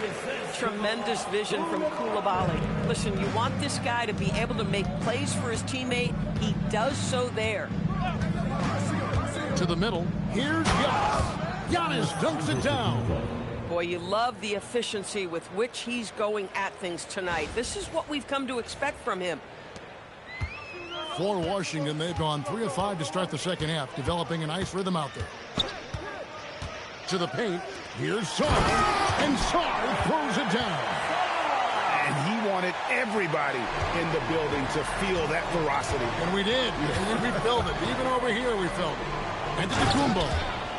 Tremendous vision from Coulibaly. Listen, you want this guy to be able to make plays for his teammate. He does so there. To the middle. Here's Giannis. Giannis dunks it down. Boy, you love the efficiency with which he's going at things tonight. This is what we've come to expect from him. For Washington, they've gone 3 of 5 to start the second half, developing a nice rhythm out there. To the paint. Here's Sarr. And Sarr throws it down. And he wanted everybody in the building to feel that ferocity. And we did. And we felt it. Even over here, we felt it. And Antetokounmpo.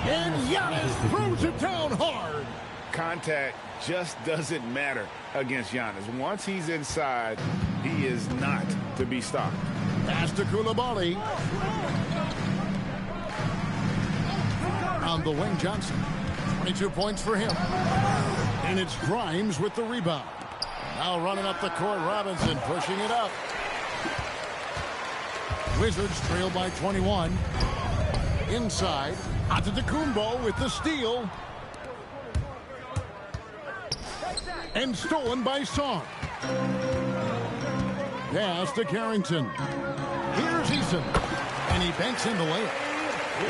And Giannis throws it down hard. Contact just doesn't matter against Giannis. Once he's inside, he is not to be stopped. Pass to Coulibaly. On the wing, Johnson. 22 points for him. And it's Grimes with the rebound. Now running up the court, Robinson pushing it up. Wizards trail by 21. Inside. Antetokounmpo with the steal. And stolen by Sarr. Pass to Carrington. Here's Eason. And he banks in the layup.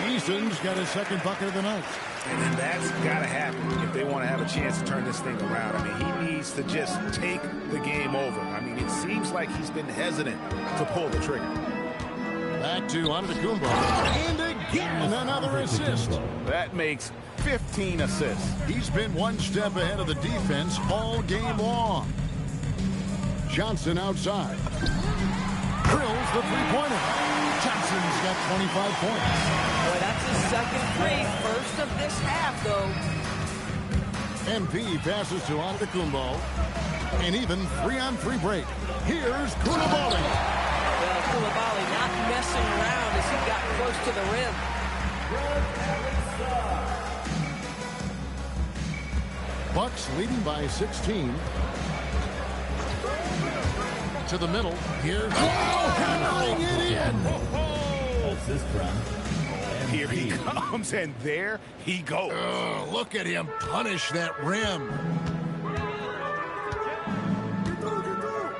Eason's got his second bucket of the night. And then that's got to happen if they want to have a chance to turn this thing around. I mean, he needs to just take the game over. I mean, it seems like he's been hesitant to pull the trigger. Back to Antetokounmpo. And again, another assist. That makes 15 assists. He's been one step ahead of the defense all game long. Johnson outside. Drills the three-pointer. Johnson's got 25 points. Boy, that's his second three. First of this half, though. MP passes to Antetokounmpo. And even 3-on-3 break. Here's Coulibaly. Well, Coulibaly not messing around as he got close to the rim. Bucks leading by 16. To the middle. Here's hammering it in. Assist from. Here he comes, and there he goes. Look at him punish that rim.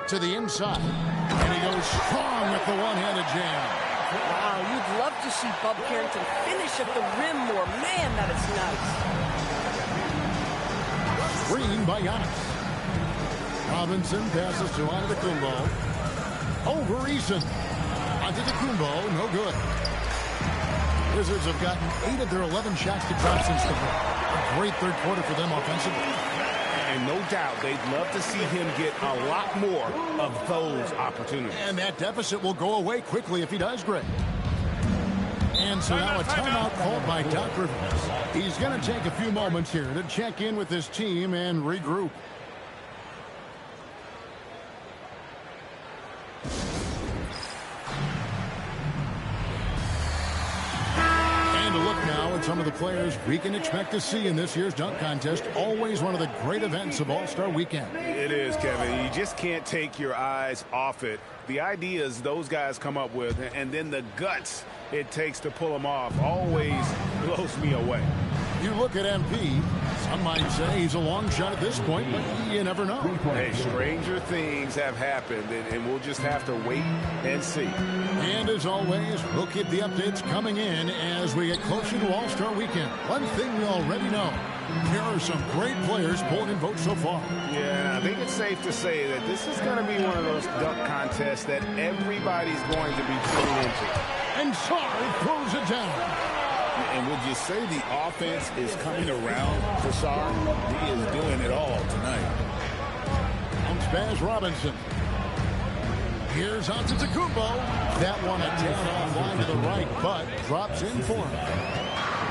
To the inside. And he goes strong with the one-handed jam. Wow, you'd love to see Bub Carrington finish at the rim more. Man, that is nice. Screen by Giannis. Robinson passes to Antetokounmpo. Over Eason. Antetokounmpo, no good. Wizards have gotten 8 of their 11 shots to drop since the break. A great third quarter for them offensively. And no doubt they'd love to see him get a lot more of those opportunities. And that deficit will go away quickly if he does, Greg. And so now a timeout called by Doc Rivers. He's going to take a few moments here to check in with his team and regroup. And a look now at some of the players we can expect to see in this year's dunk contest. Always one of the great events of All-Star Weekend. It is, Kevin. You just can't take your eyes off it. The ideas those guys come up with, and then the guts it takes to pull them off, always blows me away. You look at MP, some might say he's a long shot at this point, but you never know. Hey, stranger things have happened, and we'll just have to wait and see. And as always, we'll keep the updates coming in as we get closer to All-Star Weekend. One thing we already know, there are some great players pulling in votes so far. Yeah, I think it's safe to say that this is going to be one of those dunk contests that everybody's going to be tuning into. And Sarr throws it down. And would you say the offense is coming around for Sarr? He is doing it all tonight. Bounce pass Robinson. Here's Antetokounmpo. That one a down offline to the right, but drops in for him.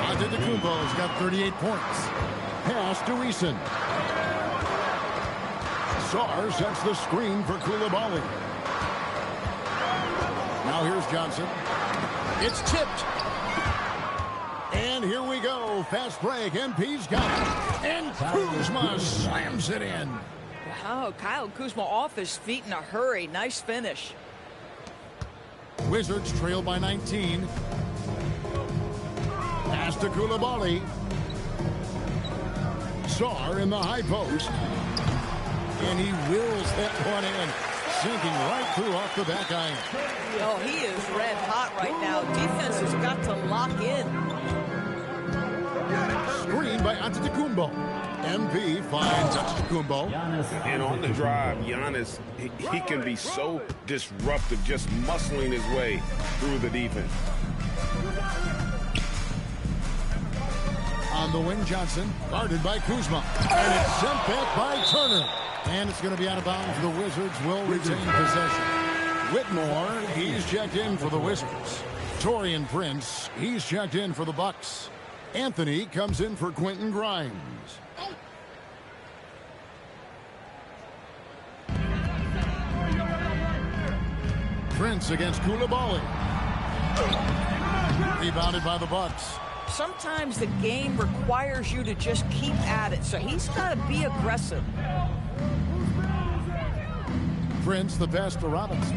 Antetokounmpo's got 38 points. Pass to Eason. Sarr sets the screen for Koulibaly. Now here's Johnson. It's tipped. And here we go. Fast break. MP's got it. And Kuzma slams it in. Wow, Kyle Kuzma off his feet in a hurry. Nice finish. Wizards trail by 19. Pass to Koulibaly. Sarr in the high post. And he wills that one in. Sinking right through off the back iron. Oh, he is red hot right now. Defense has got to lock in. Screen by Antetokounmpo. MP finds Antetokounmpo. And on the drive, Giannis, he can be so disruptive, just muscling his way through the defense. On the wing, Johnson, guarded by Kuzma. And it's sent back by Turner. And it's going to be out of bounds. The Wizards will retain possession. Whitmore, he's checked in for the Wizards. Taurean Prince, he's checked in for the Bucks. Anthony comes in for Quentin Grimes. Prince against Koulibaly. Rebounded by the Bucks. Sometimes the game requires you to just keep at it, so he's got to be aggressive. Prince, the pass to Robinson.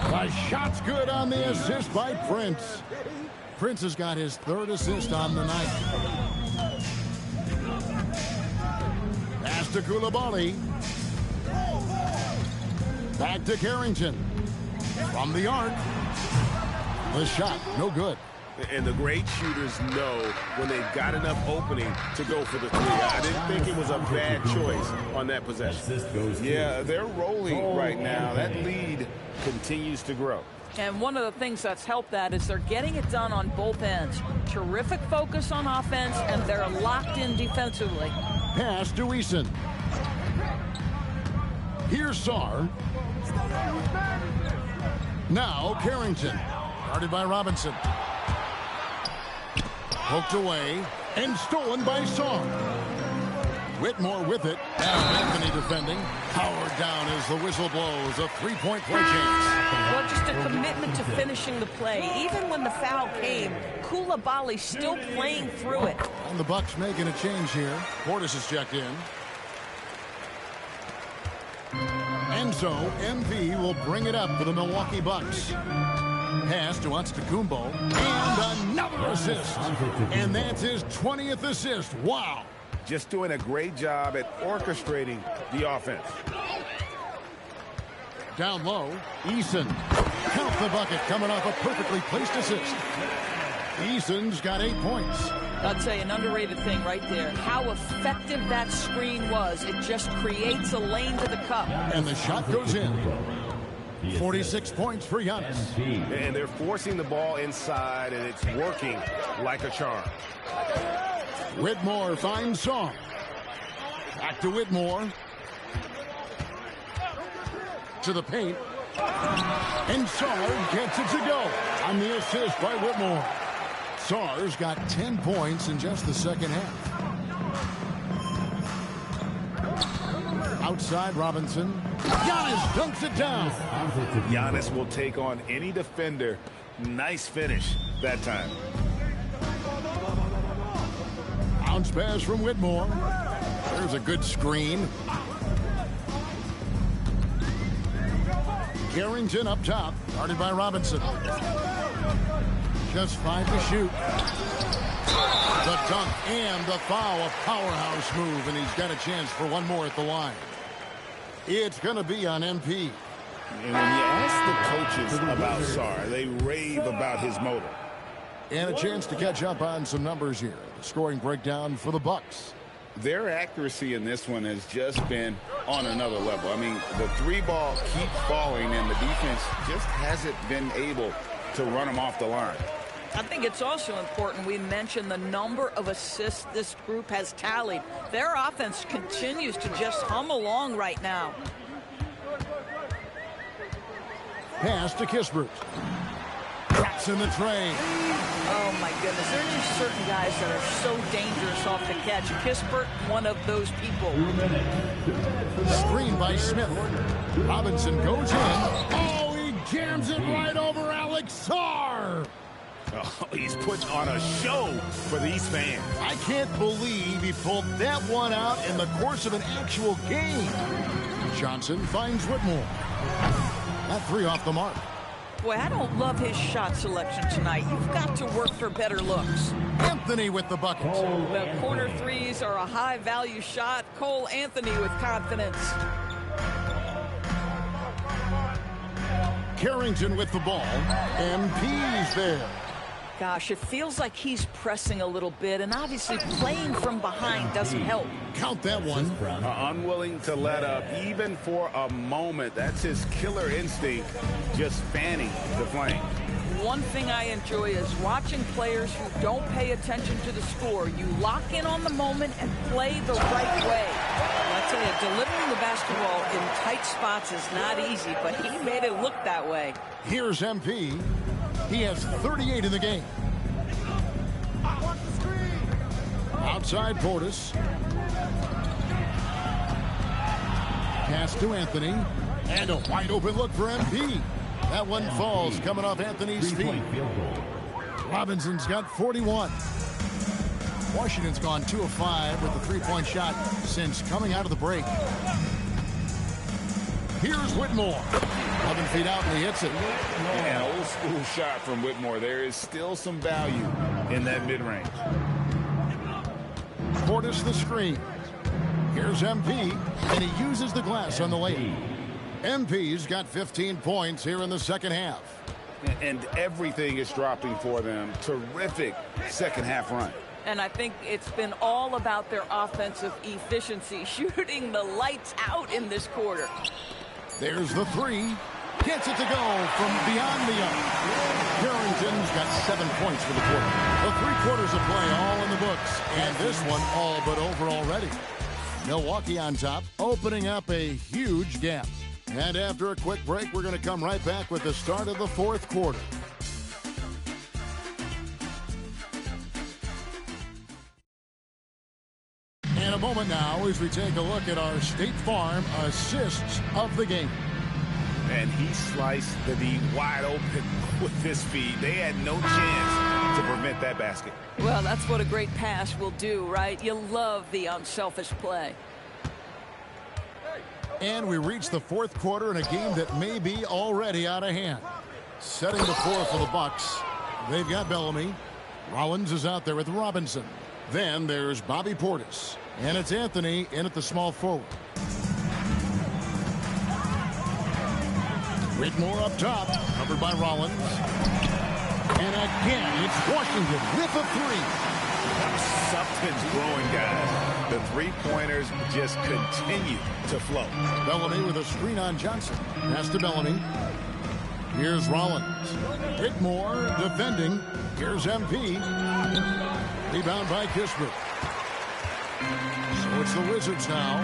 The shot's good on the assist by Prince. Prince has got his third assist on the night. Pass to Koulibaly. Back to Carrington. From the arc. The shot, no good. And the great shooters know when they've got enough opening to go for the three. I didn't think it was a bad choice on that possession. Yeah, they're rolling right now. That lead continues to grow. And one of the things that's helped that is they're getting it done on both ends. Terrific focus on offense, and they're locked in defensively. Pass to Eason. Here's Sarr. Now Carrington. Guarded by Robinson. Poked away and stolen by Sarr. Whitmore with it. Now Anthony defending. Powered down as the whistle blows. A three-point play chance. Well, just a commitment to finishing the play. Even when the foul came, Koulibaly still playing through it. And the Bucks making a change here. Portis is checked in. And so MP will bring it up for the Milwaukee Bucks. Pass to Antetokounmpo. And another assist. And that's his 20th assist. Wow. Just doing a great job at orchestrating the offense. Down low, Eason. Count the bucket coming off a perfectly placed assist. Eason's got 8 points. I'll tell you, an underrated thing right there. How effective that screen was. It just creates a lane to the cup. And the shot goes in. 46 points for Giannis. And they're forcing the ball inside, and it's working like a charm. Whitmore finds Sarr. Back to Whitmore. To the paint. And Sarr gets it to go on the assist by Whitmore. Sarr's got 10 points in just the second half. Outside Robinson. Giannis dunks it down. Giannis will take on any defender. Nice finish that time. Bounce pass from Whitmore. There's a good screen. Carrington up top, guarded by Robinson. Just 5 to shoot. The dunk and the foul, a powerhouse move, and he's got a chance for one more at the line. It's going to be on MP. And when you ask the coaches about Sarr, they rave about his motor. And a chance to catch up on some numbers here. The scoring breakdown for the Bucks. Their accuracy in this one has just been on another level. I mean, the three ball keeps falling, and the defense just hasn't been able to run them off the line. I think it's also important we mention the number of assists this group has tallied. Their offense continues to just hum along right now. Pass to Kispert. That's in the tray. Oh, my goodness. There are just certain guys that are so dangerous off the catch. Kispert, one of those people. Screen by Smith. Robinson goes in. Oh, he jams it right over Alex Sarr. Oh, he's put on a show for these fans. I can't believe he pulled that one out in the course of an actual game. Johnson finds Whitmore. That three off the mark. Boy, I don't love his shot selection tonight. You've got to work for better looks. Anthony with the bucket. Well, corner threes are a high-value shot. Cole Anthony with confidence. Carrington with the ball. MP's there. Gosh, it feels like he's pressing a little bit, and obviously playing from behind doesn't help. Count that one. Unwilling to let up, even for a moment. That's his killer instinct, just fanning the flame. One thing I enjoy is watching players who don't pay attention to the score. You lock in on the moment and play the right way. I tell you, delivering the basketball in tight spots is not easy, but he made it look that way. Here's MP. He has 38 in the game. Outside Portis. Pass to Anthony. And a wide open look for MP. That one falls coming off Anthony's feet. Robinson's got 41. Washington's gone 2 of 5 with the three-point shot since coming out of the break. Here's Whitmore. 11 feet out and he hits it. An old school shot from Whitmore. There is still some value in that mid-range. Portis the screen. Here's MP, and he uses the glass on the lane. MP's got 15 points here in the second half. And everything is dropping for them. Terrific second half run. And I think it's been all about their offensive efficiency, shooting the lights out in this quarter. There's the three. Gets it to go from beyond the arc. Carrington's got 7 points for the quarter. The 3 quarters of play all in the books. And this one all but over already. Milwaukee on top, opening up a huge gap. And after a quick break, we're going to come right back with the start of the fourth quarter. In a moment now as we take a look at our State Farm assists of the game. And he sliced the D wide open with his feet. They had no chance to prevent that basket. Well, that's what a great pass will do, right? You love the unselfish play. And we reach the fourth quarter in a game that may be already out of hand. Setting the floor for the Bucks. They've got Bellamy. Rollins is out there with Robinson. Then there's Bobby Portis. And it's Anthony in at the small forward. Whitmore up top, covered by Rollins. And again, it's Washington with a three. Something's growing, guys. The three-pointers just continue to flow. Bellamy with a screen on Johnson. Pass to Bellamy. Here's Rollins. Whitmore defending. Here's MP. Rebound by Kispert. So it's the Wizards now.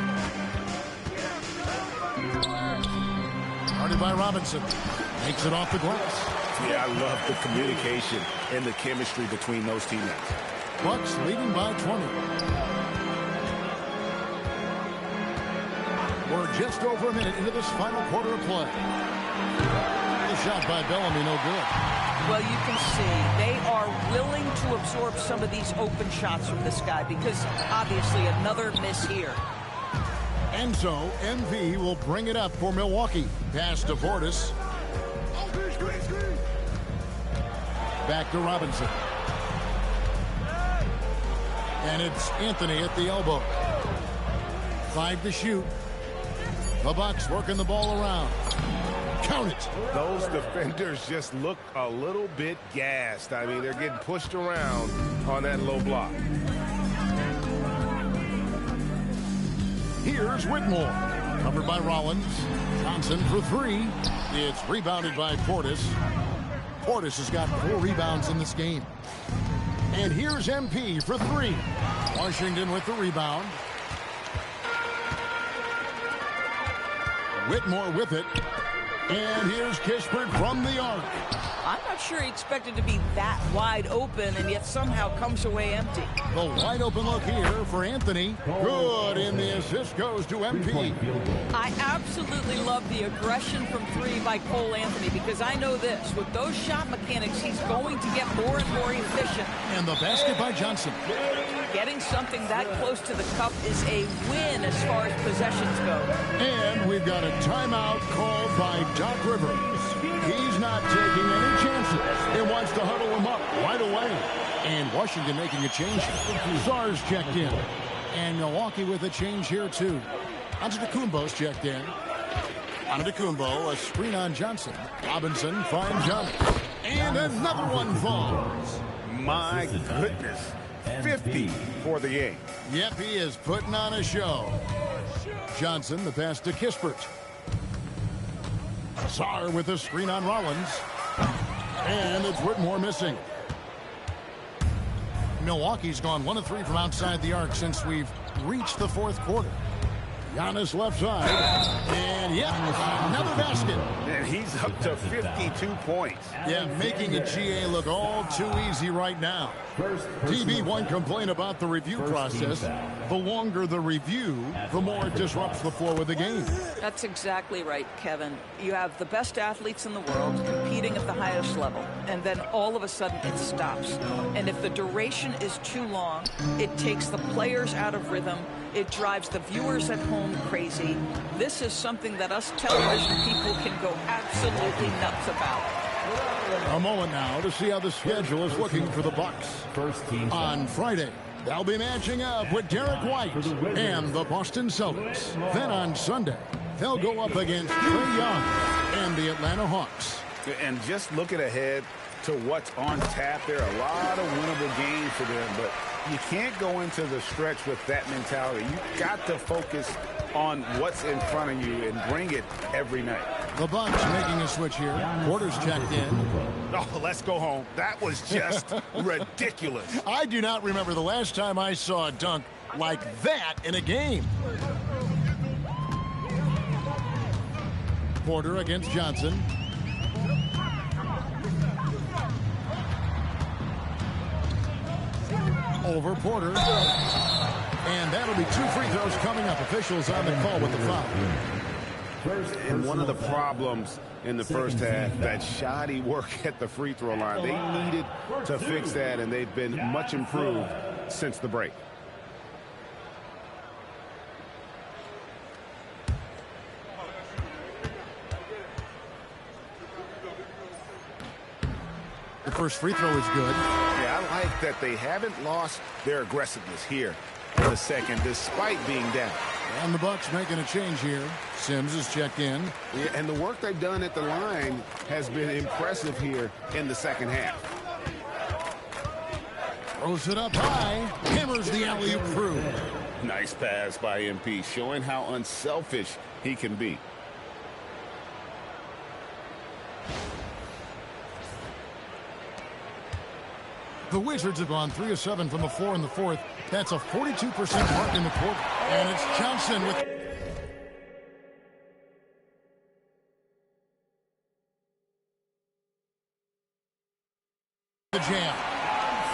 Started by Robinson. Makes it off the glass. Yeah, I love the communication and the chemistry between those teammates. Bucks leading by 20. We're just over a minute into this final quarter of play. The shot by Bellamy, no good. Well, you can see they are willing to absorb some of these open shots from this guy because obviously another miss here. And so MV will bring it up for Milwaukee. Pass to Portis. Back to Robinson. And it's Anthony at the elbow. 5 to shoot. The Bucks working the ball around. Count it. Those defenders just look a little bit gassed. I mean, they're getting pushed around on that low block. Here's Whitmore. Covered by Rollins. Johnson for three. It's rebounded by Portis. Portis has got 4 rebounds in this game. And here's MP for 3. Washington with the rebound. Whitmore with it. And here's Kispert from the arc. I'm not sure he expected to be that wide open and yet somehow comes away empty. The wide open look here for Anthony. Good, and the assist goes to MP. I absolutely love the aggression from 3 by Cole Anthony because I know this. With those shot mechanics, he's going to get more and more efficient. And the basket by Johnson. Getting something that close to the cup is a win as far as possessions go. And we've got a timeout called by Doc Rivers. He's not taking any chances and wants to huddle him up right away. And Washington making a change. Czar's checked in. And Milwaukee with a change here, too. Antetokounmpo's checked in. Antetokounmpo, a screen on Johnson. Robinson finds Johnson. And another one falls. My goodness. 50 for the game. Yep, he is putting on a show. Johnson, the pass to Kispert. Czar with a screen on Rollins. And it's Whitmore missing. Milwaukee's gone 1 of 3 from outside the arc since we've reached the 4th quarter. Giannis left side. And yep, another basket. And he's up to 52 points. Yeah, making a GA look all too easy right now. TV won't complain about the review process. The longer the review, the more it disrupts the flow of the game. That's exactly right, Kevin. You have the best athletes in the world competing at the highest level, and then all of a sudden it stops. And if the duration is too long, it takes the players out of rhythm. It drives the viewers at home crazy. This is something that us television people can go absolutely nuts about. A moment now to see how the schedule is looking for the Bucks. On Friday, they'll be matching up with Derek White and the Boston Celtics. Then on Sunday, they'll go up against Trae Young and the Atlanta Hawks. And just looking ahead to what's on tap, there are a lot of winnable games for them, but you can't go into the stretch with that mentality. You've got to focus on what's in front of you and bring it every night. The Bucks making a switch here. Porter's checked in. Oh, let's go home. That was just ridiculous. I do not remember the last time I saw a dunk like that in a game. Porter against Johnson. Over Porter. And that'll be 2 free throws coming up. Officials on the call with the foul. And one of the problems in the first half, that shoddy work at the free throw line. They needed to fix that, and they've been much improved since the break. The first free throw is good. Yeah, I like that they haven't lost their aggressiveness here in the second, despite being down. And the Bucks making a change here. Sims is checked in. Yeah, and the work they've done at the line has been impressive here in the second half. Throws it up high. Hammers the alley-oop through. Nice pass by MP, showing how unselfish he can be. The Wizards have gone 3 of 7 from the floor in the 4th. That's a 42% mark in the quarter. And it's Johnson with... the jam.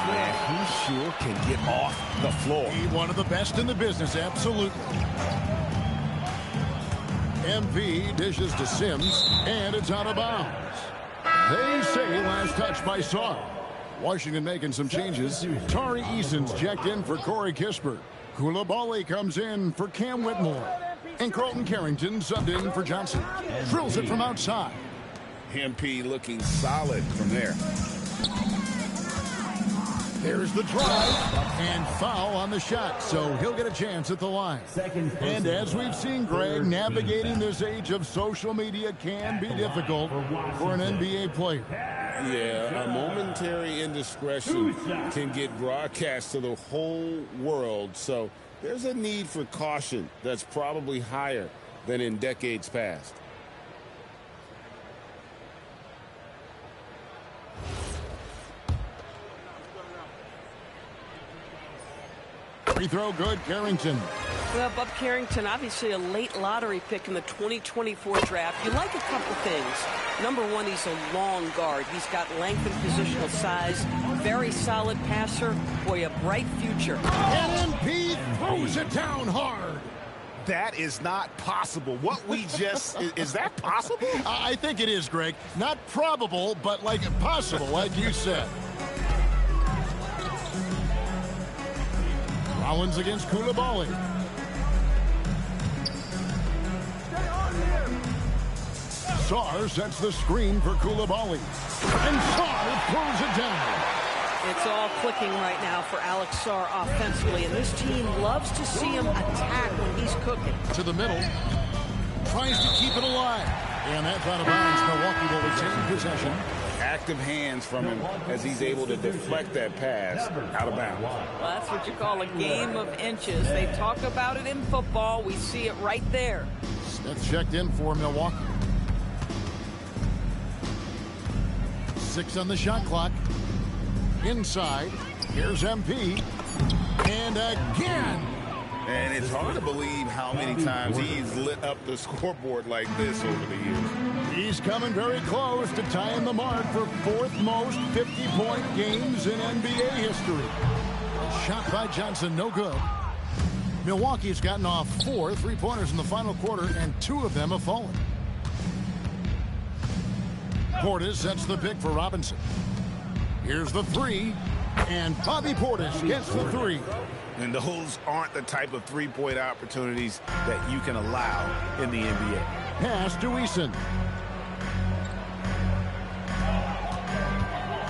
Man, he sure can get off the floor. He's one of the best in the business, absolutely. MP dishes to Sims, and it's out of bounds. They say last touch by Czar. Washington making some changes. Tari Eason's checked in for Corey Kispert. Koulibaly comes in for Cam Whitmore. And Carlton Carrington subbed in for Johnson. Drills it from outside. MP looking solid from there. There's the drive and foul on the shot, so he'll get a chance at the line. And as we've seen, Greg, navigating this age of social media can be difficult for an NBA player. Yeah, a momentary indiscretion can get broadcast to the whole world, so there's a need for caution that's probably higher than in decades past. Free throw good, Carrington. Well, Bub Carrington, obviously a late lottery pick in the 2024 draft. You like a couple things. Number one, he's a long guard. He's got length and positional size. Very solid passer. Boy, a bright future. And MP throws it down hard. That is not possible. What we just, is that possible? I think it is, Greg. Not probable, but like possible, like you said. Rollins against Koulibaly. Sarr sets the screen for Koulibaly. And Sarr throws it down. It's all clicking right now for Alex Sarr offensively, and this team loves to see him attack when he's cooking. To the middle. Tries to keep it alive. And that's out of bounds. Milwaukee will retain possession. Active hands from him as he's able to deflect that pass out of bounds. Well, that's what you call a game of inches. They talk about it in football. We see it right there. Smith checked in for Milwaukee. 6 on the shot clock. Inside. Here's MP. And again. And it's hard to believe how many times he's lit up the scoreboard like this over the years. He's coming very close to tying the mark for 4th most 50-point games in NBA history. A shot by Johnson, no good. Milwaukee's gotten off 4 3-pointers in the final quarter, and 2 of them have fallen. Portis sets the pick for Robinson. Here's the 3, and Bobby Portis gets the 3. And those aren't the type of three-point opportunities that you can allow in the NBA. Pass to Eason.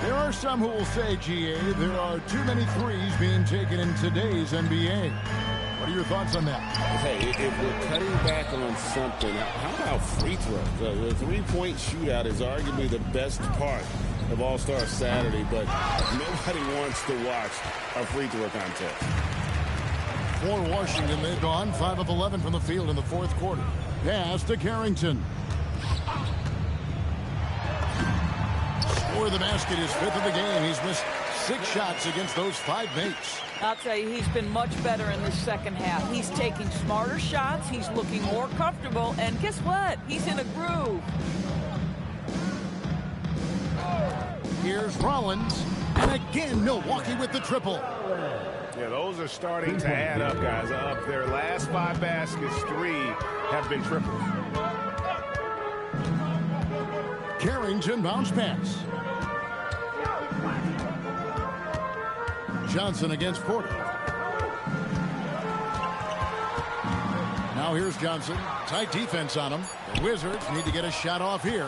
There are some who will say, GA, there are too many threes being taken in today's NBA. What are your thoughts on that? Hey, if we're cutting back on something, how about free throws? The three-point shootout is arguably the best part of All-Star Saturday, but nobody wants to watch a free throw contest. For Washington, they've gone 5 of 11 from the field in the 4th quarter. Pass to Carrington. Score the basket, his 5th of the game. He's missed 6 shots against those 5 mates. I'll tell you, he's been much better in the second half. He's taking smarter shots. He's looking more comfortable. And guess what? He's in a groove. Here's Rollins. And again, Milwaukee with the triple. Yeah, those are starting to add up, guys. Up their last 5 baskets, 3 have been triples. Carrington bounce pass. Johnson against Porter. Now here's Johnson. Tight defense on him. The Wizards need to get a shot off here.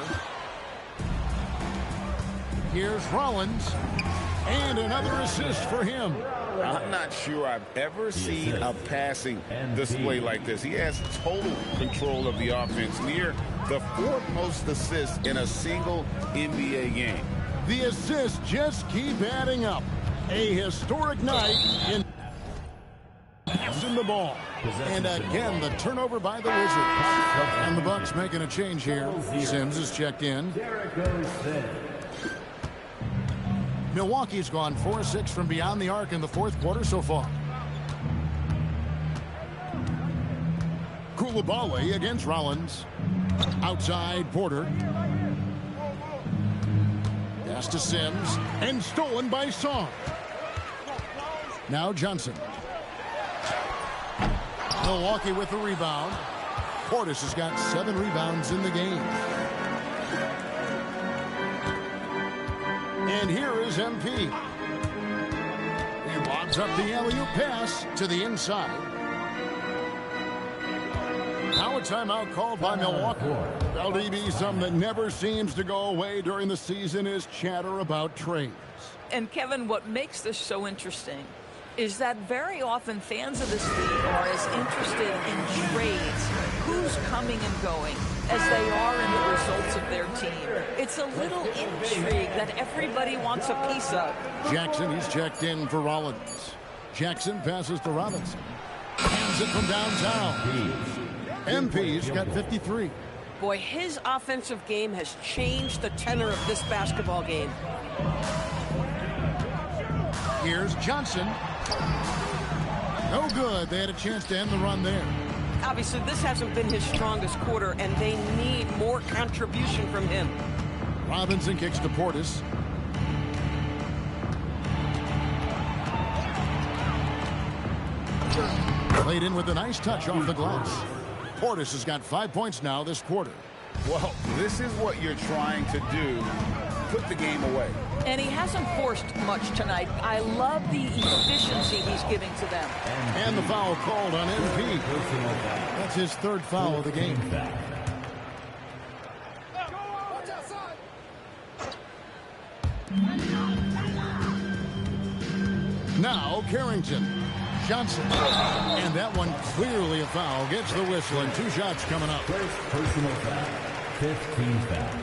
Here's Rollins. And another assist for him. I'm not sure I've ever seen a passing display like this. He has total control of the offense, near the 4th most assists in a single NBA game. The assists just keep adding up. A historic night in the ball. And again, the turnover by the Wizards. And the Bucks making a change here. Sims is checked in. Milwaukee's gone 4-6 from beyond the arc in the 4th quarter so far. Koulibaly against Rollins. Outside Porter. Pass to Sims. And stolen by Sarr. Now Johnson. Milwaukee with the rebound. Portis has got 7 rebounds in the game. And here is MP. He lobs up the alley-oop pass to the inside. Now a timeout called by Milwaukee. LDB, something that never seems to go away during the season is chatter about trades. And Kevin, what makes this so interesting is that very often fans of this league are as interested in trades, who's coming and going, as they are in the results of their team. It's a little intrigue that everybody wants a piece of. Jackson, he's checked in for Rollins. Jackson passes to Robinson. Hands it from downtown. MP's got 53. Boy, his offensive game has changed the tenor of this basketball game. Here's Johnson. No good. They had a chance to end the run there. Obviously, this hasn't been his strongest quarter, and they need more contribution from him. Robinson kicks to Portis. Played in with a nice touch off the glass. Portis has got 5 points now this quarter. Well, this is what you're trying to do. Put the game away. And he hasn't forced much tonight. I love the efficiency he's giving to them. And the foul called on MP. That's his third foul of the game. Now Carrington. Johnson. And that one clearly a foul. Gets the whistle and 2 shots coming up. First personal foul. 15 foul.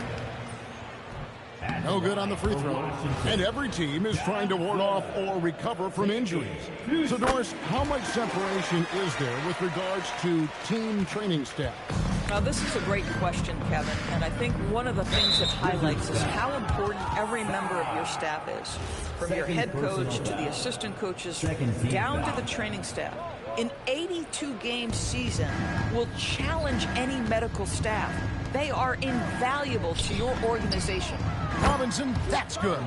No good on the free throw. And every team is trying to ward off or recover from injuries. So, Doris, how much separation is there with regards to team training staff? Now, this is a great question, Kevin, and I think one of the things it highlights is how important every member of your staff is, from your head coach to the assistant coaches, down to the training staff. An 82-game season will challenge any medical staff. They are invaluable to your organization. Robinson, that's good.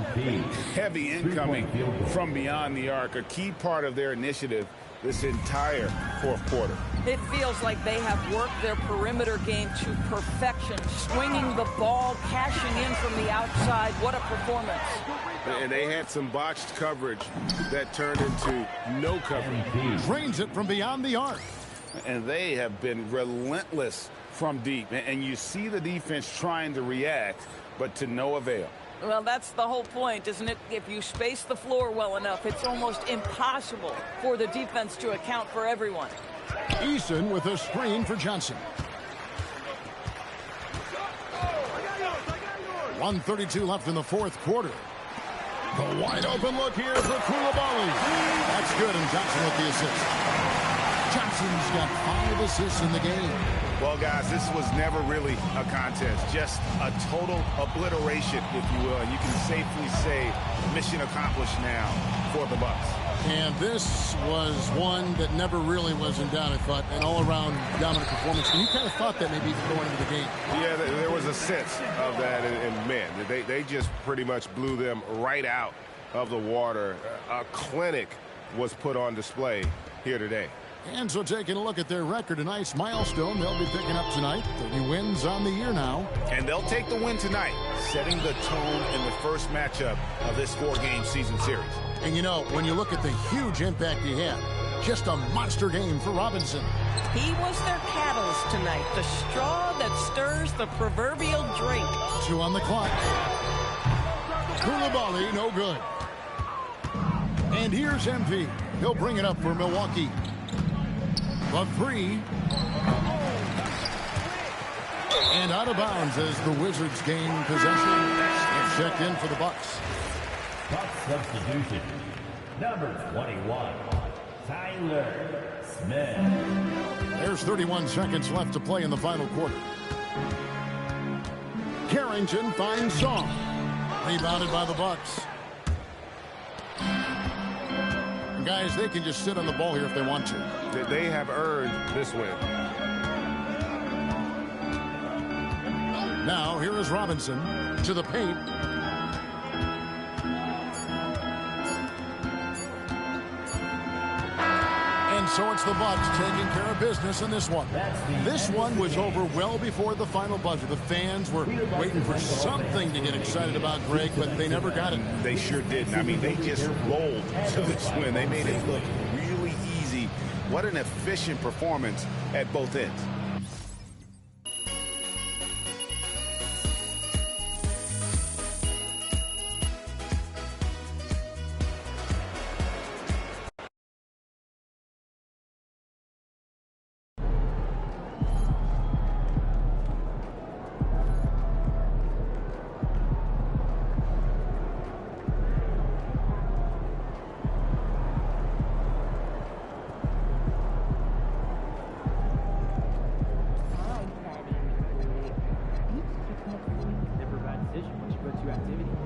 Heavy incoming from beyond the arc, a key part of their initiative this entire fourth quarter. It feels like they have worked their perimeter game to perfection, swinging the ball, cashing in from the outside. What a performance. And they had some botched coverage that turned into no coverage. Drains it from beyond the arc. And they have been relentless from deep. And you see the defense trying to react, but to no avail. Well, that's the whole point, isn't it? If you space the floor well enough, it's almost impossible for the defense to account for everyone. Eason with a screen for Johnson. 1:32 left in the fourth quarter. The wide open look here for Koulibaly. That's good, and Johnson with the assist. Johnson's got 5 assists in the game. Well, guys, this was never really a contest, just a total obliteration, if you will. And you can safely say mission accomplished now for the Bucks. And this was one that never really was in doubt, I thought, an all-around dominant performance. And you kind of thought that maybe going into the game. Yeah, there was a sense of that, and man, they just pretty much blew them right out of the water. A clinic was put on display here today. And so taking a look at their record, a nice milestone they'll be picking up tonight. 30 wins on the year now. And they'll take the win tonight, setting the tone in the first matchup of this 4-game season series. And you know, when you look at the huge impact he had, just a monster game for Robinson. He was their catalyst tonight, the straw that stirs the proverbial drink. 2 on the clock. Koulibaly, no good. And here's MP. He'll bring it up for Milwaukee. The 3. And out of bounds as the Wizards gain possession. It's checked in for the Bucks. Bucks substitution. Number 21, Tyler Smith. There's 31 seconds left to play in the final quarter. Carrington finds Song. Rebounded by the Bucks. And guys, they can just sit on the ball here if they want to. They have earned this win. Now, here is Robinson to the paint. And so it's the Bucks taking care of business in this one. This one was over well before the final buzzer. The fans were waiting for something to get excited about, Greg, but they never got it. They sure didn't. I mean, they just rolled to this win. They made it look really easy. What an efficient performance at both ends. Never a bad decision once you put 2 activity.